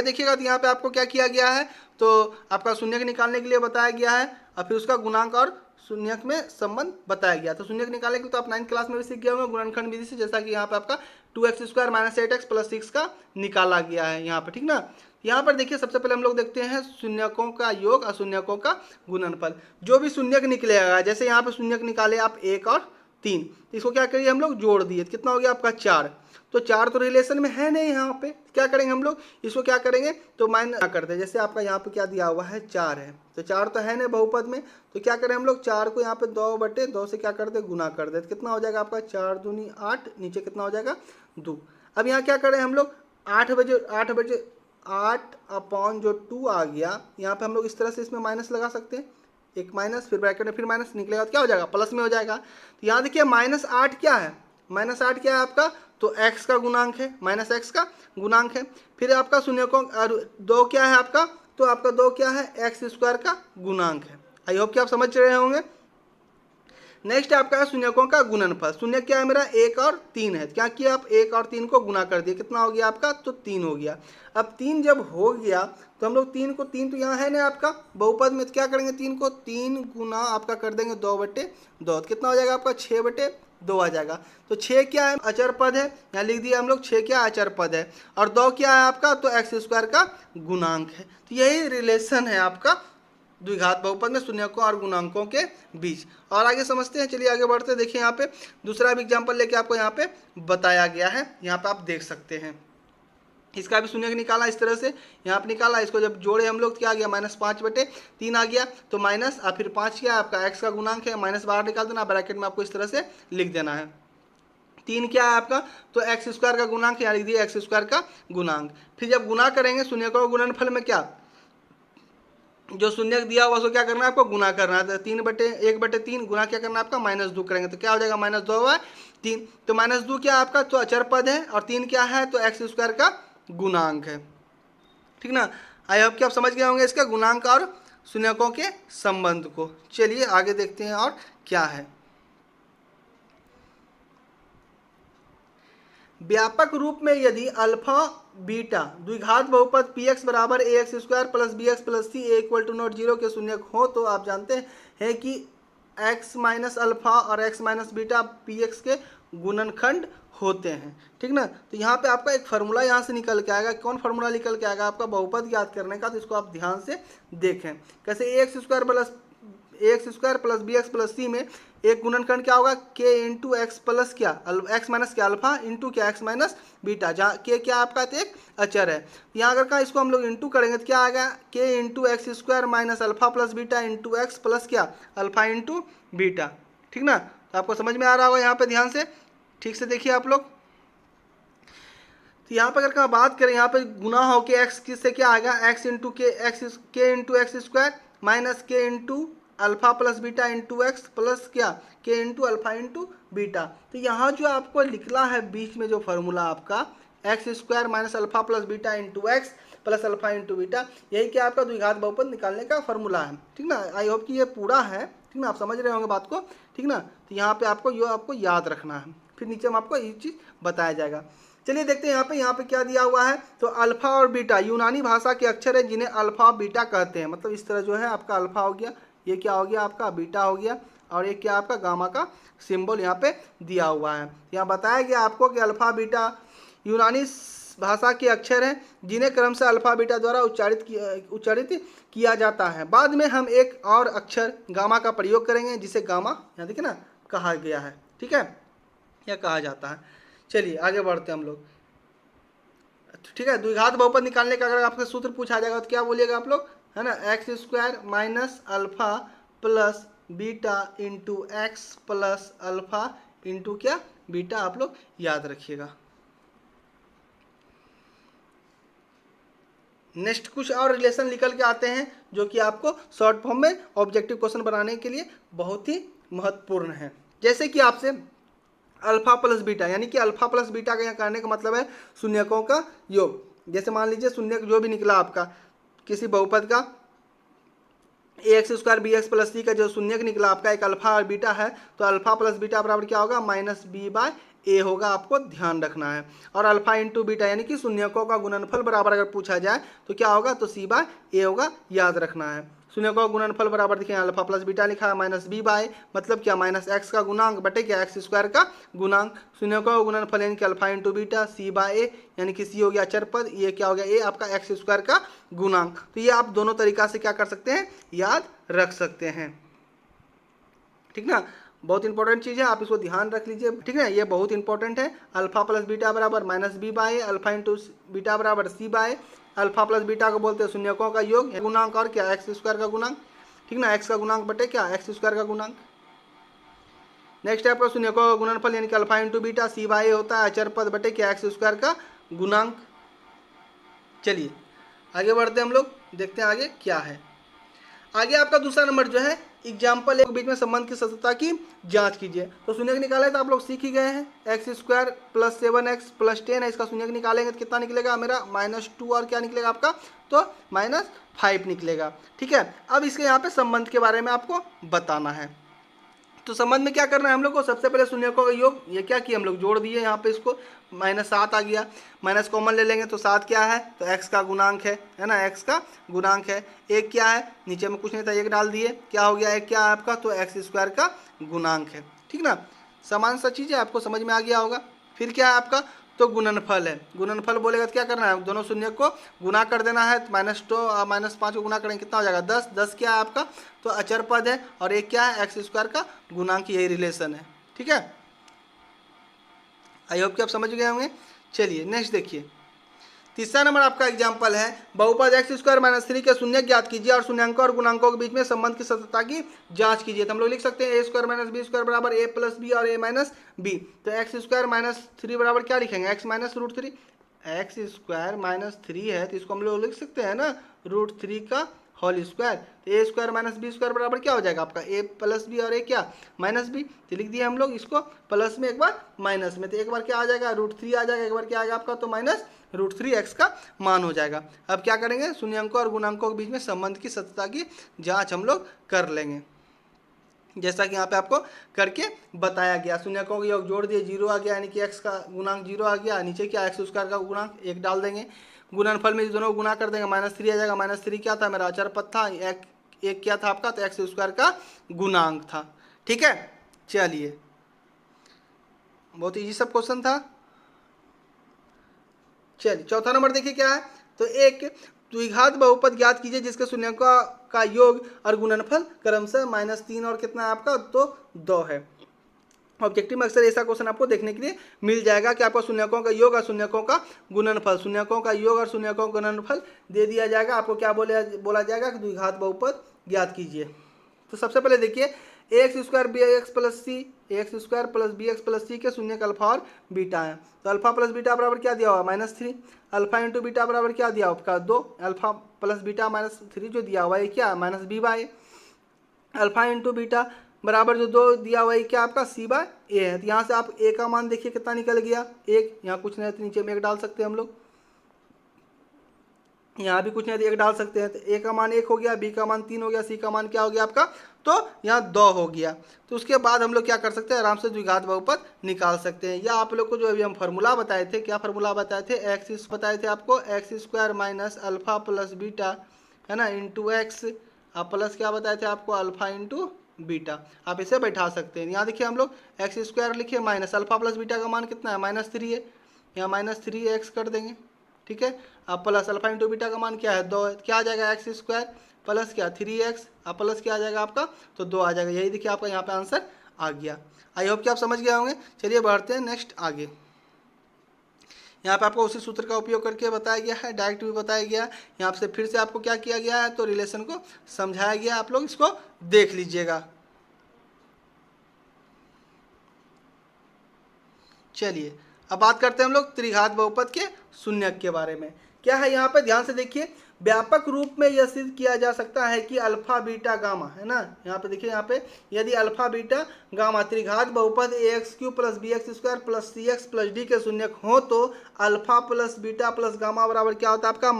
देखिएगा। तो यहाँ पे आपको क्या किया गया है, तो आपका शून्यक निकालने के लिए बताया गया है, और फिर उसका गुणांक और शून्यक में संबंध बताया गया। तो शून्यक निकालने के लिए तो आप 9th क्लास में भी सीख गए होंगे गुणनखंड विधि से, जैसा कि यहाँ पे आपका 2x² - 8x + 6 का निकाला गया है यहाँ पे, ठीक ना। यहाँ पर देखिए सबसे पहले हम लोग देखते हैं शून्यकों का योग और शून्यकों का गुणनफल। जो भी शून्यक निकलेगा, जैसे यहाँ पे शून्यक निकाले आप 1 और 3, तो इसको क्या करिए हम लोग जोड़ दिए, कितना हो गया आपका 4। तो 4 तो रिलेशन में है नहीं, यहाँ पे क्या करेंगे हम लोग, इसको क्या करेंगे, तो माइनस कर दे। जैसे आपका यहाँ पे क्या दिया हुआ है, 4 है, तो 4 तो है नहीं बहुपद में, तो क्या करें हम लोग, 4 को यहाँ पे 2/2 से क्या कर दे, गुना कर दे, तो कितना हो जाएगा आपका 4 दूनी 8, नीचे कितना हो जाएगा 2। अब यहाँ क्या करें हम लोग, 8 अपॉन जो 2 आ गया, यहाँ पे हम लोग इस तरह से इसमें माइनस लगा सकते हैं, एक माइनस, फिर ब्रैकेट में फिर माइनस निकलेगा, तो क्या हो जाएगा, प्लस में हो जाएगा। तो यहाँ देखिए -8 क्या है, -8 क्या है आपका, तो x का गुणांक है, -x का गुणांक है। फिर आपका शून्यकों और 2 क्या है आपका, तो आपका 2 क्या है, x² का गुणांक है। आई होप कि आप समझ रहे होंगे। नेक्स्ट आपका है शून्यकों का गुणनफल। शून्य क्या है मेरा, 1 और 3 है, क्या किया आप 1 और 3 को गुना कर दिया, कितना हो गया आपका, तो 3 हो गया। अब 3 जब हो गया तो हम लोग 3 तो यहाँ है ना आपका बहुपद में, तो क्या करेंगे, 3 गुना आपका कर देंगे 2/2, कितना हो जाएगा आपका 6/2 आ जाएगा। तो 6 क्या है, अचर पद है, यहाँ लिख दिया हम लोग 6 क्या अचर पद है, और 2 क्या है आपका, तो x² का गुणांक है। तो यही रिलेशन है आपका द्विघात बहुपद में शून्यकों और गुणांकों के बीच। और आगे समझते हैं, चलिए आगे बढ़ते हैं। देखिए यहाँ पे दूसरा भी एग्जाम्पल लेके आपको यहाँ पे बताया गया है, यहाँ पे आप देख सकते हैं। इसका भी शून्यक निकाला इस तरह से, यहाँ पे निकाला, इसको जब जोड़े हम लोग क्या आ गया, -5/3 आ गया, तो माइनस और फिर 5 क्या है आपका x का गुणांक है, माइनस बाहर निकाल देना, ब्रैकेट में आपको इस तरह से लिख देना है। 3 क्या है आपका, तो x² का गुणांक, यहाँ लिख दिया x² का गुणांक। फिर जब गुना करेंगे शून्यकों के गुणनफल में, क्या जो शून्यक दिया हुआ उसको क्या करना है आपको, गुना करना है। तो 1/3 गुना क्या करना है आपका, -2 करेंगे, तो क्या हो जाएगा -2/3। तो -2 क्या आपका, तो अचर पद है, और 3 क्या है, तो x² का गुणांक है, ठीक ना। आई होप कि आप समझ गए होंगे इसका गुणांक और शून्यकों के संबंध को। चलिए आगे देखते हैं और क्या है। व्यापक रूप में यदि अल्फा बीटा द्विघात बहुपद px बराबर ax² + bx + c = 0 के शून्यक हो, तो आप जानते हैं कि x - अल्फा और x - बीटा px के गुणनखंड होते हैं, ठीक ना। तो यहाँ पे आपका एक फार्मूला यहाँ से निकल के आएगा। कौन फार्मूला निकल के आएगा आपका, बहुपद याद करने का, तो इसको आप ध्यान से देखें। कैसे, ax² + bx + c में एक गुणनखंड क्या होगा, k × x प्लस क्या, x माइनस क्या अल्फा इंटू क्या x माइनस बीटा, जहाँ k क्या आपका तो एक अचर है। यहाँ अगर का इसको हम लोग इंटू करेंगे तो क्या आएगा, k × x² - alpha + beta × x plus क्या अल्फा इंटू बीटा, ठीक ना। तो आपको समझ में आ रहा होगा यहाँ पे, ध्यान से ठीक से देखिए आप लोग। तो यहाँ पर अगर बात करें, यहाँ पे गुना हो के एक्स किससे क्या आएगा, एक्स इंटू के एक्स स्क्वायर माइनस के into alpha plus beta into x plus क्या के इंटू अल्फा इंटू बीटा। तो यहाँ जो आपको लिखना है बीच में जो फार्मूला आपका x square minus alpha plus beta into x plus alpha into beta, यही क्या आपका द्विघात बहुपद निकालने का फार्मूला है, ठीक ना। आई होप कि ये पूरा है, ठीक ना, आप समझ रहे होंगे बात को, ठीक ना। तो यहाँ पे आपको याद रखना है, फिर नीचे में आपको ये चीज़ बताया जाएगा। चलिए देखते हैं यहाँ पे क्या दिया हुआ है। तो अल्फा और बीटा यूनानी भाषा के अक्षर है जिन्हें अल्फा और बीटा कहते हैं। मतलब इस तरह जो है आपका अल्फा हो गया, ये क्या हो गया आपका बीटा हो गया, और ये क्या आपका गामा का सिंबल यहाँ पे दिया हुआ है। यहाँ बताया गया आपको कि अल्फा बीटा यूनानी भाषा के अक्षर हैं जिन्हें क्रमशः अल्फा बीटा द्वारा उच्चारित किया जाता है। बाद में हम एक और अक्षर गामा का प्रयोग करेंगे जिसे गामा यहाँ देखिए ना कहा गया है, ठीक है, या कहा जाता है। चलिए आगे बढ़ते हैं हम लोग, ठीक है। द्विघात बहुपद निकालने का अगर आपसे सूत्र पूछा जाएगा तो क्या बोलिएगा आप लोग, है ना, x square minus alpha plus beta into x plus alpha into क्या बीटा, आप लोग याद रखिएगा। नेक्स्ट कुछ और रिलेशन निकल के आते हैं जो कि आपको शॉर्ट फॉर्म में ऑब्जेक्टिव क्वेश्चन बनाने के लिए बहुत ही महत्वपूर्ण है। जैसे कि आपसे अल्फा प्लस बीटा, यानी कि अल्फा प्लस बीटा का यहाँ करने का मतलब है शून्यकों का योग। जैसे मान लीजिए शून्य जो भी निकला आपका किसी बहुपद का a x square b x plus c का जो शून्यक निकला आपका एक अल्फा और बीटा है, तो अल्फा प्लस बीटा बराबर क्या होगा माइनस बी बाय ए होगा, आपको ध्यान रखना है। और अल्फा इंटू बीटा यानी कि शून्यकों का गुणनफल बराबर अगर पूछा जाए तो क्या होगा, तो सी बाय ए होगा, याद रखना है। शून्यकों का गुणनफल बराबर देखिए अल्फा प्लस बीटा लिखा है माइनस बी बाय मतलब क्या माइनस एक्स का गुणांक बटे क्या एक्स स्क्वायर का गुणांक। शून्यकों का गुणनफल यानी कि अल्फा इंटू बीटा सी बाय ए यानी कि सी हो गया अचर पद, ये क्या हो गया ए आपका एक्स स्क्वायर का गुणांक। तो ये आप दोनों तरीका से क्या कर सकते हैं, याद रख सकते हैं, ठीक ना। बहुत इंपॉर्टेंट चीज़ है, आप इसको ध्यान रख लीजिए, ठीक है, ये बहुत इंपॉर्टेंट है। अल्फा प्लस बीटा बराबर minus B by alpha into beta बराबर C by, alpha plus beta को बोलते हैं शून्यकों का योग गुणांक और क्या एक्स स्क्वायर का गुणांक, ठीक ना, एक्स का गुणांक बटे क्या एक्स स्क्वायर का गुणांक। नेक्स्ट है आपका शून्यकों का गुणनफल यानी कि अल्फा इंटू बीटा सी बाय होता है अचर पद बटे क्या एक्स स्क्वायर का गुणांक। चलिए आगे बढ़ते हैं हम लोग, देखते हैं आगे क्या है। आगे आपका दूसरा नंबर जो है एग्जाम्पल एक बीच में संबंध की सत्यता की जांच कीजिए। तो शून्यक निकाले तो आप लोग सीख ही गए हैं, x square plus 7x plus 10 है, इसका शून्यक निकालेंगे तो कितना निकलेगा मेरा -2 और क्या निकलेगा आपका, तो -5 निकलेगा, ठीक है। अब इसके यहाँ पे संबंध के बारे में आपको बताना है। तो संबंध में क्या करना है हम लोग को, सबसे पहले शून्यकों का योग, ये क्या किया हम लोग जोड़ दिए, यहाँ पे इसको -7 आ गया, माइनस कॉमन ले लेंगे तो 7 क्या है, तो x का गुणांक है ना, x का गुणांक है। एक क्या है, नीचे में कुछ नहीं था एक डाल दिए, क्या हो गया, एक क्या है आपका, तो एक्स स्क्वायर का गुणांक है, ठीक ना। समान सा चीज़ है, आपको समझ में आ गया होगा। फिर क्या है आपका, तो गुणनफल है। गुणनफल बोलेगा तो क्या करना है, दोनों शून्य को गुना कर देना है, -5 को गुना करेंगे कितना हो जाएगा 10, 10 क्या है आपका, तो अचर पद है, और एक क्या है एक्स स्क्वायर का गुणांक, यही रिलेशन है, ठीक है। आई होप कि आप समझ गए होंगे। चलिए नेक्स्ट देखिए, तीसरा नंबर आपका एग्जाम्पल है बहुपद एक्स स्क्वायर -3 के शून्य ज्ञात कीजिए और शून्यांकों और गुणांकों के बीच में संबंध की सत्यता की जांच कीजिए। तो हम लोग लिख सकते हैं ए स्क्वायर माइनस बी स्क्वायर बराबर ए प्लस बी और ए माइनस बी। तो एक्स स्क्वायर -3 बराबर क्या लिखेंगे, एक्स माइनस √3, एक्स स्क्वायर -3 है तो इसको हम लोग लिख सकते हैं ना √3 का होल स्क्वायर। तो ए स्क्वायर माइनस बी स्क्वायर बराबर क्या हो जाएगा आपका, ए प्लस बी और ए क्या माइनस बी। तो लिख दिए हम लोग इसको प्लस में एक बार माइनस में, तो एक बार क्या आ जाएगा √3 आ जाएगा, एक बार क्या आएगा आपका तो -√3x का मान हो जाएगा। अब क्या करेंगे, शून्यांकों और गुणांकों के बीच में संबंध की सत्यता की जांच हम लोग कर लेंगे, जैसा कि यहाँ पे आपको करके बताया गया। शून्यकों के योग जोड़ दिए 0 आ गया, यानी कि x का गुणांक 0 आ गया, नीचे क्या एक्स स्क्वायर का गुणांक 1 डाल देंगे, गुणनफल में दोनों गुना कर देंगे, -3 आ जाएगा, -3 क्या था मेरा अचर पद था, एक क्या था आपका, तो एक्स स्क्वायर का गुणांक था, ठीक है। चलिए बहुत इजी सब क्वेश्चन था। चलिए चौथा नंबर देखिए क्या है, तो एक द्विघात बहुपद ज्ञात कीजिए जिसके शून्यकों का योग और गुणनफल क्रमशः -3 और कितना है आपका, तो 2 है। ऑब्जेक्टिव में अक्सर ऐसा क्वेश्चन आपको देखने के लिए मिल जाएगा कि आपको शून्यकों का योग और शून्यकों का गुणनफल, शून्यकों का योग और शून्यकों का गुणनफल दे दिया जाएगा, आपको क्या बोला जाएगा कि द्विघात बहुपद ज्ञात कीजिए। तो सबसे पहले देखिए a x square b x plus c x square plus b x plus c के शून्य का अल्फा और बीटा है। तो अल्फा प्लस बीटा बराबर क्या दिया हुआ -3, अल्फा इंटू बीटा बराबर क्या दिया आपका 2, अल्फा प्लस बीटा -3 जो दिया हुआ है क्या -b/a, अल्फा इंटू बीटा बराबर जो 2 दिया हुआ है क्या आपका c/a है। तो यहाँ से आप a का मान देखिए कितना निकल गया 1, यहाँ कुछ नहीं तो नीचे में 1 डाल सकते हैं हम लोग, यहाँ भी कुछ नहीं तो 1 डाल सकते हैं। तो a का मान 1 हो गया, b का मान 3 हो गया, c का मान क्या हो गया आपका, तो यहाँ 2 हो गया। तो उसके बाद हम लोग क्या कर सकते हैं, आराम से द्विघात बहुपद निकाल सकते हैं। या आप लोग को जो अभी हम फार्मूला बताए थे, क्या फार्मूला बताए थे, एक्स बताए थे आपको, x square minus alpha plus beta है ना इंटू एक्स, आप प्लस क्या बताए थे आपको अल्फा इंटू बीटा, आप इसे बैठा सकते हैं। यहाँ देखिए हम लोग एक्स स्क्वायर लिखिए माइनस अल्फा प्लस बीटा का मान कितना है -3 है, यहाँ -3x कर देंगे, ठीक है। अब प्लस अल्फा इंटू बीटा का मान क्या है 2 है, क्या आ जाएगा एक्स स्क्वायर प्लस क्या 3x, अब प्लस क्या आ जाएगा आपका, तो 2 आ जाएगा। यही देखिए आपका यहाँ पे आंसर आ गया। आई होप कि आप समझ गए होंगे। चलिए बढ़ते हैं नेक्स्ट आगे। यहाँ पे आपको उसी सूत्र का उपयोग करके बताया गया है, डायरेक्ट भी बताया गया है। यहाँ से फिर से आपको क्या किया गया है, तो रिलेशन को समझाया गया, आप लोग इसको देख लीजिएगा। चलिए अब बात करते हैं हम लोग त्रिघात बहुपद के शून्यक के बारे में। क्या है यहाँ पे ध्यान से देखिए, व्यापक रूप में यह सिद्ध किया जा सकता है कि अल्फा बीटा गामा है ना, यहाँ पे देखिए, यहाँ पे यदि अल्फा बीटा गामा त्रिघात बहुपद ax³ plus bx² plus cx plus d के शून्यक हो तो alpha plus beta plus gamma बराबर क्या होता है आपका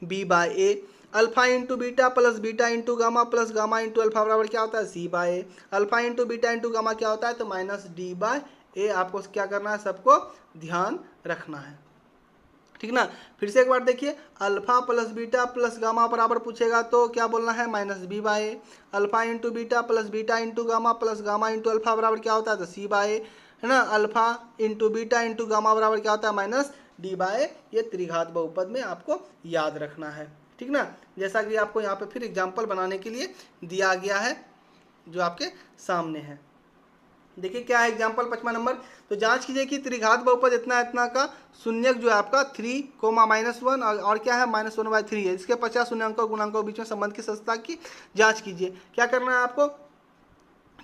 -b/a, alpha into beta plus beta into gamma plus gamma into alpha बराबर क्या होता है c/a, alpha into beta into gamma क्या होता है तो -d/a। आपको क्या करना है, सबको ध्यान रखना है, ठीक ना। फिर से एक बार देखिए, alpha plus beta plus gamma बराबर पूछेगा तो क्या बोलना है -b/a, alpha into beta plus beta into gamma plus gamma into alpha बराबर क्या होता है तो c/a है ना, alpha into beta into gamma बराबर क्या होता है -d/a। ये त्रिघात बहुपद में आपको याद रखना है, ठीक ना। जैसा कि आपको यहाँ पे फिर एग्जाम्पल बनाने के लिए दिया गया है जो आपके सामने है। देखिए क्या है एग्जाम्पल 5वां नंबर, तो जांच कीजिए कि त्रिघात बहुपद इतना इतना का शून्यक जो है आपका 3, -1 और क्या है -1/3 है, इसके 50 शून्यांकों गुणांकों के बीच में संबंध की सत्यता की जांच कीजिए। क्या करना है आपको,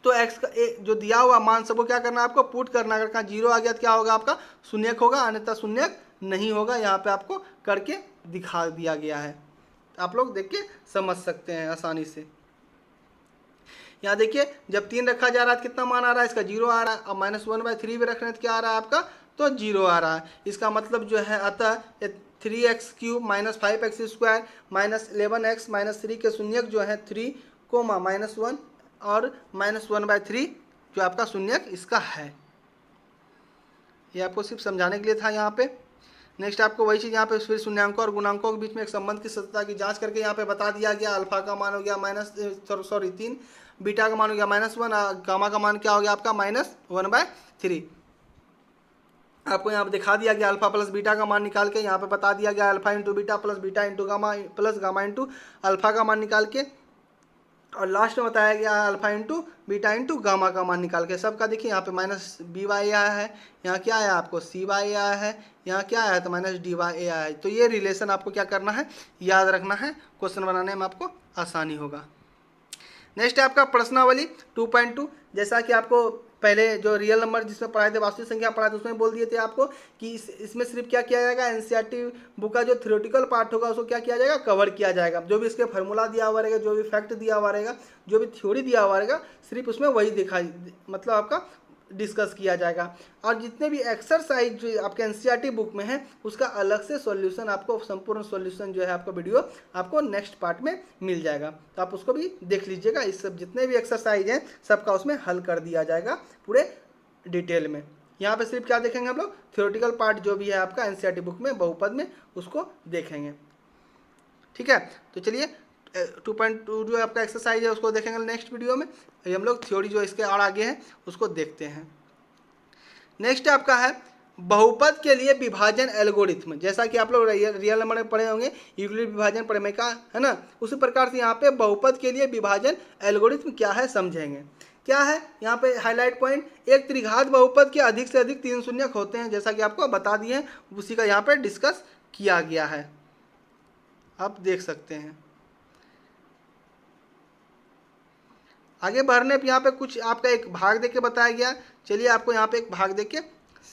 तो x का जो दिया हुआ मान सबको क्या करना है आपको पुट करना, अगर कहाँ 0 आ गया तो क्या होगा आपका शून्यक होगा, अन्यथा शून्यक नहीं होगा। यहाँ पे आपको करके दिखा दिया गया है, आप लोग देख के समझ सकते हैं आसानी से। यहाँ देखिए जब 3 रखा जा रहा है कितना मान आ रहा है इसका 0 आ रहा है, अब -1/3 भी रख रहे हैं तो क्या आ रहा है आपका तो 0 आ रहा है। इसका मतलब जो है अतः 3x³ -5x² -11x -3 के शून्यक जो है 3, -1 और -1/3 जो आपका शून्यक इसका है। ये आपको सिर्फ समझाने के लिए था यहाँ पे। नेक्स्ट आपको वही चीज़ यहाँ पे फिर शून्यांकों और गुणांकों के बीच में एक संबंध की सत्यता की जांच करके यहाँ पे बता दिया गया। अल्फा का मान हो गया 3, बीटा का मान हो गया -1, गामा का मान क्या हो गया आपका -1/3। आपको यहाँ पे दिखा दिया गया अल्फा प्लस बीटा का मान निकाल के, यहाँ पे बता दिया गया alpha into beta plus beta into gamma plus gamma into alpha का मान निकाल के, और लास्ट में बताया गया alpha into beta into gamma का मान निकाल के। सबका देखिए यहाँ पे -b/a आया है, यहाँ क्या आया आपको c/a आया है, यहाँ क्या आया है तो -d/a आया है। तो ये रिलेशन आपको क्या करना है याद रखना है, क्वेश्चन बनाने में आपको आसानी होगा। नेक्स्ट है आपका प्रश्नावली 2.2। जैसा कि आपको पहले जो रियल नंबर जिसमें पढ़ाए थे, वास्तविक संख्या पढ़ाए थे, उसमें बोल दिए थे आपको कि इसमें सिर्फ क्या किया जाएगा, एनसीईआरटी बुक का जो थ्योरेटिकल पार्ट होगा उसको क्या किया जाएगा कवर किया जाएगा। जो भी इसके फार्मूला दिया हुआ रहेगा, जो भी फैक्ट दिया हुआ रहेगा, जो भी थ्योरी दिया हुआ रहेगा, सिर्फ उसमें वही दिखा मतलब आपका डिस्कस किया जाएगा। और जितने भी एक्सरसाइज जो आपके एनसीईआरटी बुक में है उसका अलग से सॉल्यूशन आपको, संपूर्ण सॉल्यूशन जो है आपका वीडियो आपको नेक्स्ट पार्ट में मिल जाएगा, तो आप उसको भी देख लीजिएगा। इस सब जितने भी एक्सरसाइज हैं सबका उसमें हल कर दिया जाएगा पूरे डिटेल में। यहाँ पे सिर्फ क्या देखेंगे हम लोग थ्योरेटिकल पार्ट जो भी है आपका एनसीईआरटी बुक में बहुपद में उसको देखेंगे, ठीक है। तो चलिए 2.2 जो आपका एक्सरसाइज है उसको देखेंगे नेक्स्ट वीडियो में। हम लोग थ्योरी जो इसके और आगे है उसको देखते हैं। नेक्स्ट आपका है बहुपद के लिए विभाजन एल्गोरिथम। जैसा कि आप लोग रियल नंबर में पढ़े होंगे यूक्लिड विभाजन प्रमेय है ना, उसी प्रकार से यहाँ पे बहुपद के लिए विभाजन एल्गोरिथम क्या है समझेंगे। क्या है यहाँ पे हाईलाइट पॉइंट, एक त्रिघात बहुपद के अधिक से अधिक 3 शून्यक होते हैं, जैसा कि आपको बता दिए हैं, उसी का यहाँ पे डिस्कस किया गया है, आप देख सकते हैं। आगे बढ़ने पे यहाँ पे कुछ आपका एक भाग दे के बताया गया। चलिए आपको यहाँ पे एक भाग दे के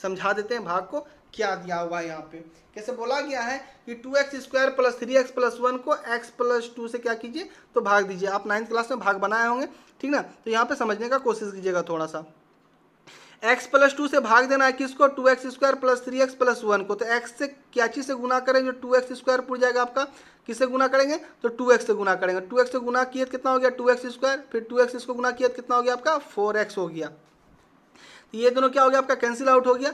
समझा देते हैं भाग को क्या दिया हुआ है। यहाँ पे कैसे बोला गया है कि 2x² + 3x + 1 को x + 2 से क्या कीजिए तो भाग दीजिए। आप 9th क्लास में भाग बनाए होंगे, ठीक ना। तो यहाँ पे समझने का कोशिश कीजिएगा थोड़ा सा। x + 2 से भाग देना है किसको, 2x² + 3x + 1 को। तो x से क्या चीज़ से गुना करेंगे, 2x² पूरा जाएगा आपका। किससे गुना करेंगे तो 2x से गुना करेंगे। 2x से गुना किए तो कितना हो गया 2x², फिर 2x इसको गुना किया तो कितना हो गया आपका 4x हो गया। तो ये दोनों क्या हो गया आपका कैंसिल आउट हो गया।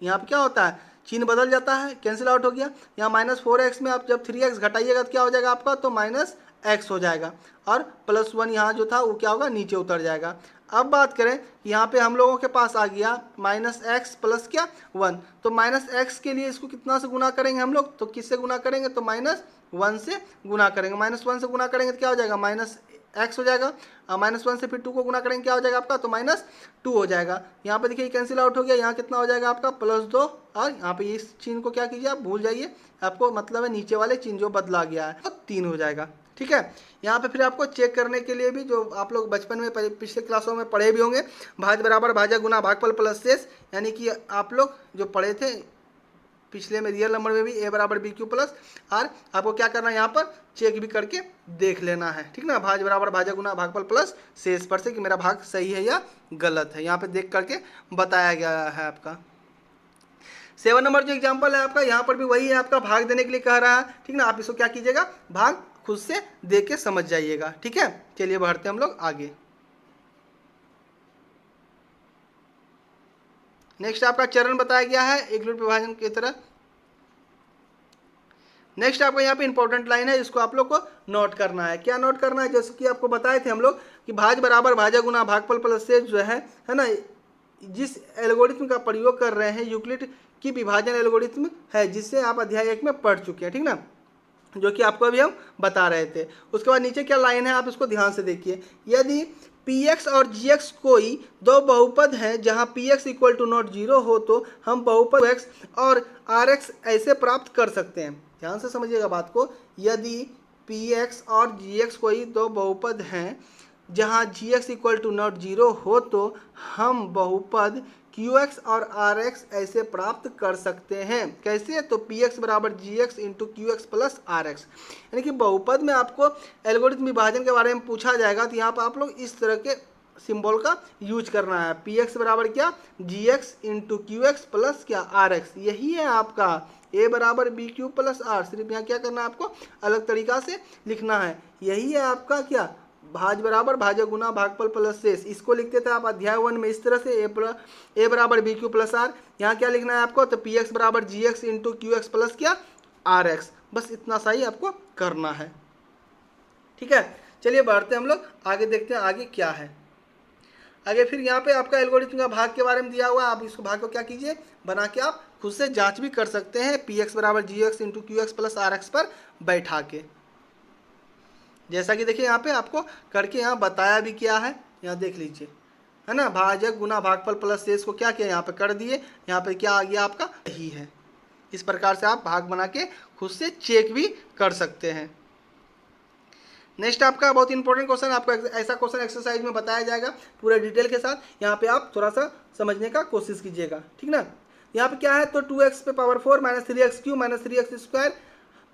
यहाँ पे क्या होता है चिन्ह बदल जाता है, कैंसिल आउट हो गया। यहाँ -4x में आप जब 3x घटाइएगा तो क्या हो जाएगा आपका तो -x हो जाएगा, और +1 यहाँ जो था वो क्या होगा नीचे उतर जाएगा। अब बात करें यहाँ पे हम लोगों के पास आ गया -x + क्या 1, तो -x के लिए इसको कितना से गुना करेंगे हम लोग, तो किससे गुना करेंगे तो -1 से गुना करेंगे। -1 से गुना करेंगे तो क्या हो जाएगा -x हो जाएगा, और -1 से फिर 2 को गुना करेंगे क्या हो जाएगा आपका तो -2 हो जाएगा। यहाँ पे देखिए कैंसिल आउट हो गया। यहाँ कितना हो जाएगा आपका +2, और यहाँ पे इस चिन्ह को क्या कीजिए आप भूल जाइए, आपको मतलब है नीचे वाले चिन्ह जो बदला गया है तो 3 हो जाएगा, ठीक है। यहाँ पे फिर आपको चेक करने के लिए भी जो आप लोग बचपन में पिछले क्लासों में पढ़े भी होंगे, भाज बराबर भाजक गुना भागफल प्लस शेष, यानी कि आप लोग जो पढ़े थे पिछले में रियल नंबर में भी a = bq + r, आपको क्या करना है यहाँ पर चेक भी करके देख लेना है, ठीक ना। भाज बराबर भाजक गुना भागफल प्लस शेष पर से कि मेरा भाग सही है या गलत है, यहाँ पे देख करके बताया गया है आपका। 7 नंबर जो एग्जाम्पल है आपका, यहाँ पर भी वही है आपका, भाग देने के लिए कह रहा है, ठीक ना। आप इसको क्या कीजिएगा भाग खुद से देख के समझ जाइएगा, ठीक है। चलिए बढ़ते हम लोग आगे। नेक्स्ट आपका चरण बताया गया है एकलुट विभाजन की तरह। नेक्स्ट आपको यहाँ पे इंपॉर्टेंट लाइन है, इसको आप लोग को नोट करना है। क्या नोट करना है, जैसे कि आपको बताए थे हम लोग कि भाज बराबर भाजक गुना भागफल प्लस शेष जो है ना, जिस एल्गोरिथम का प्रयोग कर रहे हैं यूक्लिड की विभाजन एल्गोरिथम है, जिससे आप अध्याय 1 में पढ़ चुके हैं, ठीक ना, जो कि आपको अभी हम बता रहे थे। उसके बाद नीचे क्या लाइन है आप इसको ध्यान से देखिए। यदि px और gx कोई दो बहुपद हैं जहां px = नॉट 0 हो तो हम बहुपद x और rx ऐसे प्राप्त कर सकते हैं। ध्यान से समझिएगा बात को। यदि px और gx कोई दो बहुपद हैं जहां gx = नॉट 0 हो तो हम बहुपद qx और rx ऐसे प्राप्त कर सकते हैं। कैसे, तो px = gx × qx + rx, यानी कि बहुपद में आपको एल्गोरिथम विभाजन के बारे में पूछा जाएगा तो यहाँ पर आप लोग इस तरह के सिंबल का यूज करना है। px = क्या gx × qx + क्या rx, यही है आपका a = bq + r। सिर्फ यहाँ क्या करना है आपको अलग तरीका से लिखना है। यही है आपका क्या भाज बराबर भाजक गुना भागफल प्लस शेष। इसको लिखते थे आप अध्याय 1 में इस तरह से a = bq + r। यहाँ क्या लिखना है आपको तो px = gx × qx + क्या rx। बस इतना सा ही आपको करना है, ठीक है। चलिए बढ़ते हम लोग आगे, देखते हैं आगे क्या है। आगे फिर यहाँ पे आपका एल्गोरिथम का भाग के बारे में दिया हुआ है। आप इसको भाग को क्या कीजिए बना के आप खुद से जांच भी कर सकते हैं px = gx × qx + rx पर बैठा के। जैसा कि देखिए यहाँ पे आपको करके यहाँ बताया भी क्या है, यहाँ देख लीजिए, है ना। भाजक गुना भागफल प्लस शेष को क्या किया यहाँ पे कर दिए, यहाँ पे क्या आ गया आपका यही है। इस प्रकार से आप भाग बना के खुद से चेक भी कर सकते हैं। नेक्स्ट आपका बहुत इंपॉर्टेंट क्वेश्चन, आपको ऐसा क्वेश्चन एक्सरसाइज में बताया जाएगा पूरा डिटेल के साथ। यहाँ पे आप थोड़ा सा समझने का कोशिश कीजिएगा, ठीक ना। यहाँ पे क्या है तो 2x⁴ - 3x³ - 3x²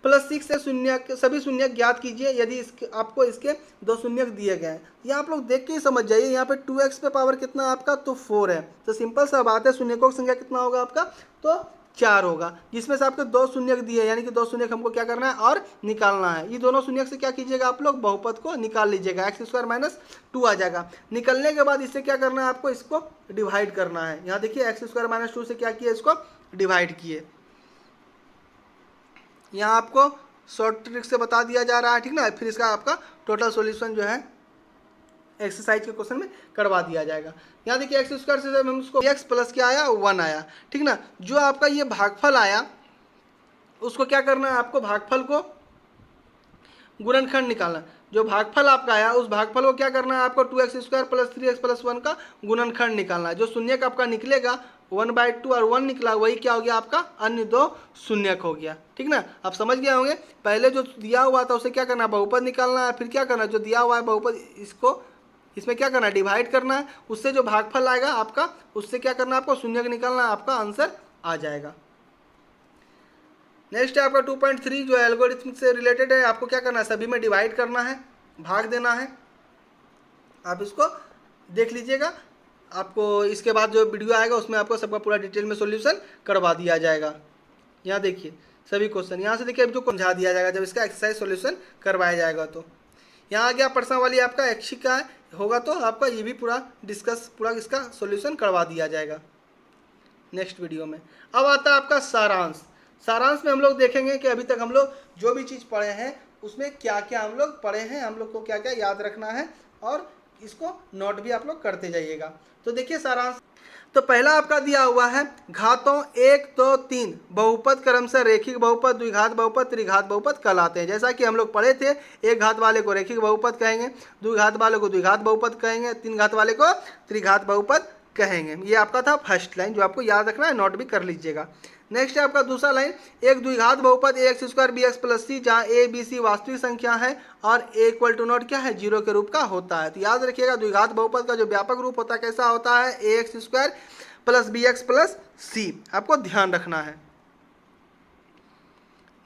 + 6 से शून्य सभी शून्य ज्ञात कीजिए यदि आपको इसके दो शून्य दिए गए हैं। ये आप लोग देख के ही समझ जाइए। यहाँ पे 2x पे पावर कितना आपका तो 4 है, तो सिंपल सा बात है शून्यकों की संख्या कितना होगा आपका तो 4 होगा, जिसमें से आपके दो शून्य दिए, यानी कि दो शून्य हमको क्या करना है और निकालना है। ये दोनों शून्य से क्या कीजिएगा आप लोग बहुपद को निकाल लीजिएगा, x² - 2 आ जाएगा। निकलने के बाद इससे क्या करना है आपको इसको डिवाइड करना है। यहाँ देखिए x² - 2 से क्या किया इसको डिवाइड किए। यहाँ आपको शॉर्ट ट्रिक से बता दिया जा रहा है, ठीक ना। फिर इसका आपका टोटल सॉल्यूशन जो है एक्सरसाइज के क्वेश्चन में करवा दिया जाएगा। यहाँ देखिए x² से हम उसको x + क्या आया 1 आया, ठीक ना। जो आपका ये भागफल आया उसको क्या करना है आपको भागफल को गुणनखंड निकालना। जो भागफल आपका आया उस भागफल को क्या करना है आपको 2x² + 3x + 1 का गुणनखंड निकालना है। जो शून्यक आपका निकलेगा 1/2 और 1 निकला वही क्या हो गया आपका अन्य दो शून्यक हो गया, ठीक ना। आप समझ गए होंगे। पहले जो दिया हुआ था उसे क्या करना बहुपद निकालना है, फिर क्या करना जो दिया हुआ है बहुपद इसको इसमें क्या करना है, डिवाइड करना है, उससे जो भागफल आएगा आपका उससे क्या करना है, आपको शून्य निकालना है, आपका आंसर आ जाएगा। नेक्स्ट है आपका 2.3 जो एल्गोरिथम से रिलेटेड है। आपको क्या करना है, सभी में डिवाइड करना है, भाग देना है। आप इसको देख लीजिएगा, आपको इसके बाद जो वीडियो आएगा उसमें आपको सबका पूरा डिटेल में सॉल्यूशन करवा दिया जाएगा। यहाँ देखिए सभी क्वेश्चन, यहाँ से देखिए अब जो समझा दिया जाएगा जब इसका एक्सरसाइज सॉल्यूशन करवाया जाएगा। तो यहाँ आ गया प्रश्नावली आपका ऐच्छिक का होगा, तो आपका ये भी पूरा डिस्कस पूरा इसका सॉल्यूशन करवा दिया जाएगा नेक्स्ट वीडियो में। अब आता है आपका सारांश। सारांश में हम लोग देखेंगे कि अभी तक हम लोग जो भी चीज़ पढ़े हैं उसमें क्या क्या हम लोग पढ़े हैं, हम लोग को क्या क्या याद रखना है, और इसको नोट भी आप लोग करते जाइएगा। तो देखिए सारांश, तो पहला आपका दिया हुआ है घातों 1, 2, 3 बहुपद क्रमशः रेखिक बहुपद, द्विघात बहुपद, त्रिघात बहुपद कहलाते हैं। जैसा कि हम लोग पढ़े थे, एक घात वाले को रेखिक बहुपद कहेंगे, द्विघात वाले को द्विघात बहुपद कहेंगे, तीन घात वाले को त्रिघात बहुपद कहेंगे। ये आपका था फर्स्ट लाइन जो आपको याद रखना है, नोट भी कर लीजिएगा। नेक्स्ट है आपका दूसरा लाइन, एक द्विघात बहुपद ax² bx + c जहाँ a b c वास्तविक संख्या है और a = नोट क्या है, 0 के रूप का होता है। तो याद रखिएगा द्विघात बहुपद का जो व्यापक रूप होता है कैसा होता है, ax² + bx + c, आपको ध्यान रखना है।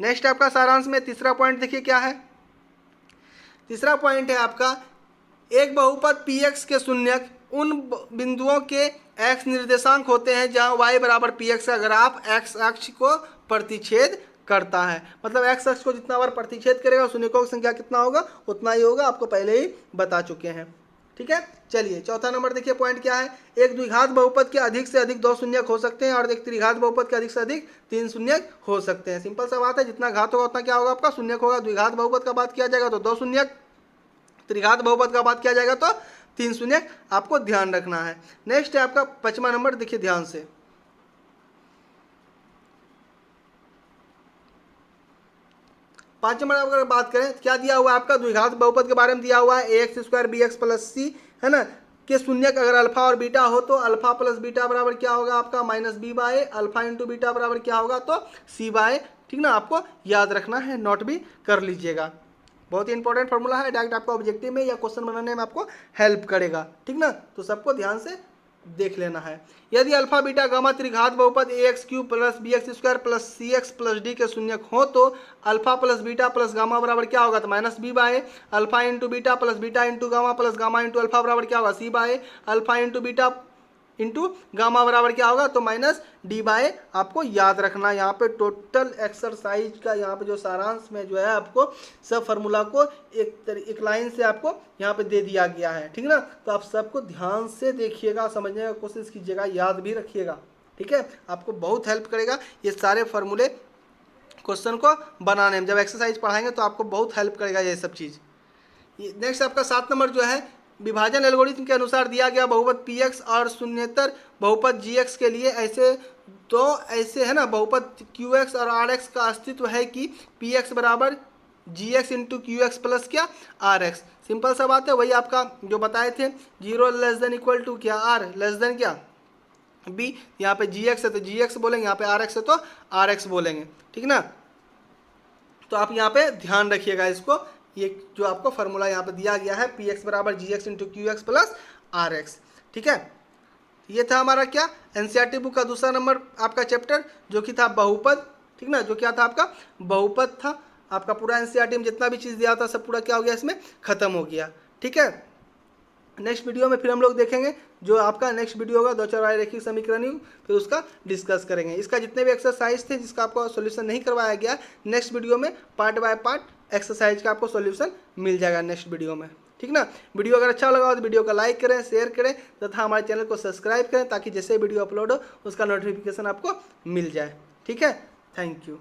नेक्स्ट आपका सारांश में तीसरा पॉइंट देखिए क्या है। तीसरा पॉइंट है आपका एक बहुपद px के शून्यक उन बिंदुओं के x निर्देशांक होते हैं जहां y = px का ग्राफ x अक्ष को प्रतिच्छेद करता है। मतलब x अक्ष को जितना बार प्रतिच्छेद करेगा शून्यकों की संख्या कितना होगा, उतना ही होगा, आपको पहले ही बता चुके हैं। ठीक है, चलिए चौथा नंबर देखिए पॉइंट क्या है। एक द्विघात बहुपद के अधिक से अधिक 2 शून्यक हो सकते हैं और एक त्रिघात बहुपद के अधिक से अधिक 3 शून्यक हो सकते हैं। सिंपल सा बात है, जितना घात होगा उतना क्या होगा, आपका शून्यक होगा। द्विघात बहुपद का बात किया जाएगा तो 2 शून्यक, त्रिघात बहुपद का बात किया जाएगा तो 3 शून्यक, आपको ध्यान रखना है। नेक्स्ट है आपका 5वां नंबर, देखिए ध्यान से। 5 नंबर अगर बात करें क्या दिया हुआ है आपका, द्विघात बहुपद के बारे में दिया हुआ है ax² bx + c है ना, के शून्यक अगर अल्फा और बीटा हो तो अल्फा + बीटा बराबर क्या होगा आपका -b/a, अल्फा × बीटा बराबर क्या होगा तो c/a। ठीक ना, आपको याद रखना है, नोट भी कर लीजिएगा। बहुत ही इंपॉर्टेंट फॉर्मूला है, डायरेक्ट आपको ऑब्जेक्टिव में या क्वेश्चन बनाने में आपको हेल्प करेगा। ठीक ना, तो सबको ध्यान से देख लेना है। यदि अल्फा बीटा गामा त्रिघात बहुपद ax³ + bx² + cx + d के शून्यक हो तो अल्फा + बीटा + गामा बराबर क्या होगा तो -b/a, alpha × beta + beta × gamma + gamma × alpha बराबर क्या होगा c/a, अल्फा × बीटा × गामा बराबर क्या होगा तो -d/a। आपको याद रखना, यहाँ पे टोटल एक्सरसाइज का यहाँ पे जो सारांश में जो है आपको सब फार्मूला को एक लाइन से आपको यहाँ पे दे दिया गया है। ठीक ना, तो आप सबको ध्यान से देखिएगा, समझने का कोशिश कीजिएगा, याद भी रखिएगा। ठीक है, आपको बहुत हेल्प करेगा ये सारे फार्मूले क्वेश्चन को बनाने में। जब एक्सरसाइज पढ़ाएंगे तो आपको बहुत हेल्प करेगा ये सब चीज़। नेक्स्ट आपका 7 नंबर जो है, विभाजन एल्गोरिथम के अनुसार दिया गया बहुपद px और शून्येतर बहुपद gx के लिए ऐसे है ना बहुपद qx और rx का अस्तित्व है कि px = gx × qx + क्या rx। सिंपल सा बात है, वही आपका जो बताए थे 0 <= क्या r <= क्या b। यहाँ पे gx है तो gx बोलेंगे, यहाँ पे rx है तो rx बोलेंगे। ठीक ना, तो आप यहाँ पे ध्यान रखिएगा इसको, ये जो आपको फार्मूला यहाँ पे दिया गया है px = gx × qx + rx। ठीक है, ये था हमारा क्या एनसीईआरटी बुक का दूसरा नंबर आपका चैप्टर जो कि था बहुपद। ठीक ना, जो क्या था आपका बहुपद था। आपका पूरा एनसीईआरटी में जितना भी चीज़ दिया था सब पूरा क्या हो गया, इसमें ख़त्म हो गया। ठीक है, नेक्स्ट वीडियो में फिर हम लोग देखेंगे जो आपका नेक्स्ट वीडियो होगा 2 चौराहे रेखिक समीकरण, फिर उसका डिस्कस करेंगे। इसका जितने भी एक्सरसाइज थे जिसका आपको सॉल्यूशन नहीं करवाया गया, नेक्स्ट वीडियो में पार्ट बाय पार्ट एक्सरसाइज का आपको सॉल्यूशन मिल जाएगा नेक्स्ट वीडियो में। ठीक ना, वीडियो अगर अच्छा लगा हो तो वीडियो को लाइक करें, शेयर करें तथा हमारे चैनल को सब्सक्राइब करें ताकि जैसे वीडियो अपलोड हो उसका नोटिफिकेशन आपको मिल जाए। ठीक है, थैंक यू।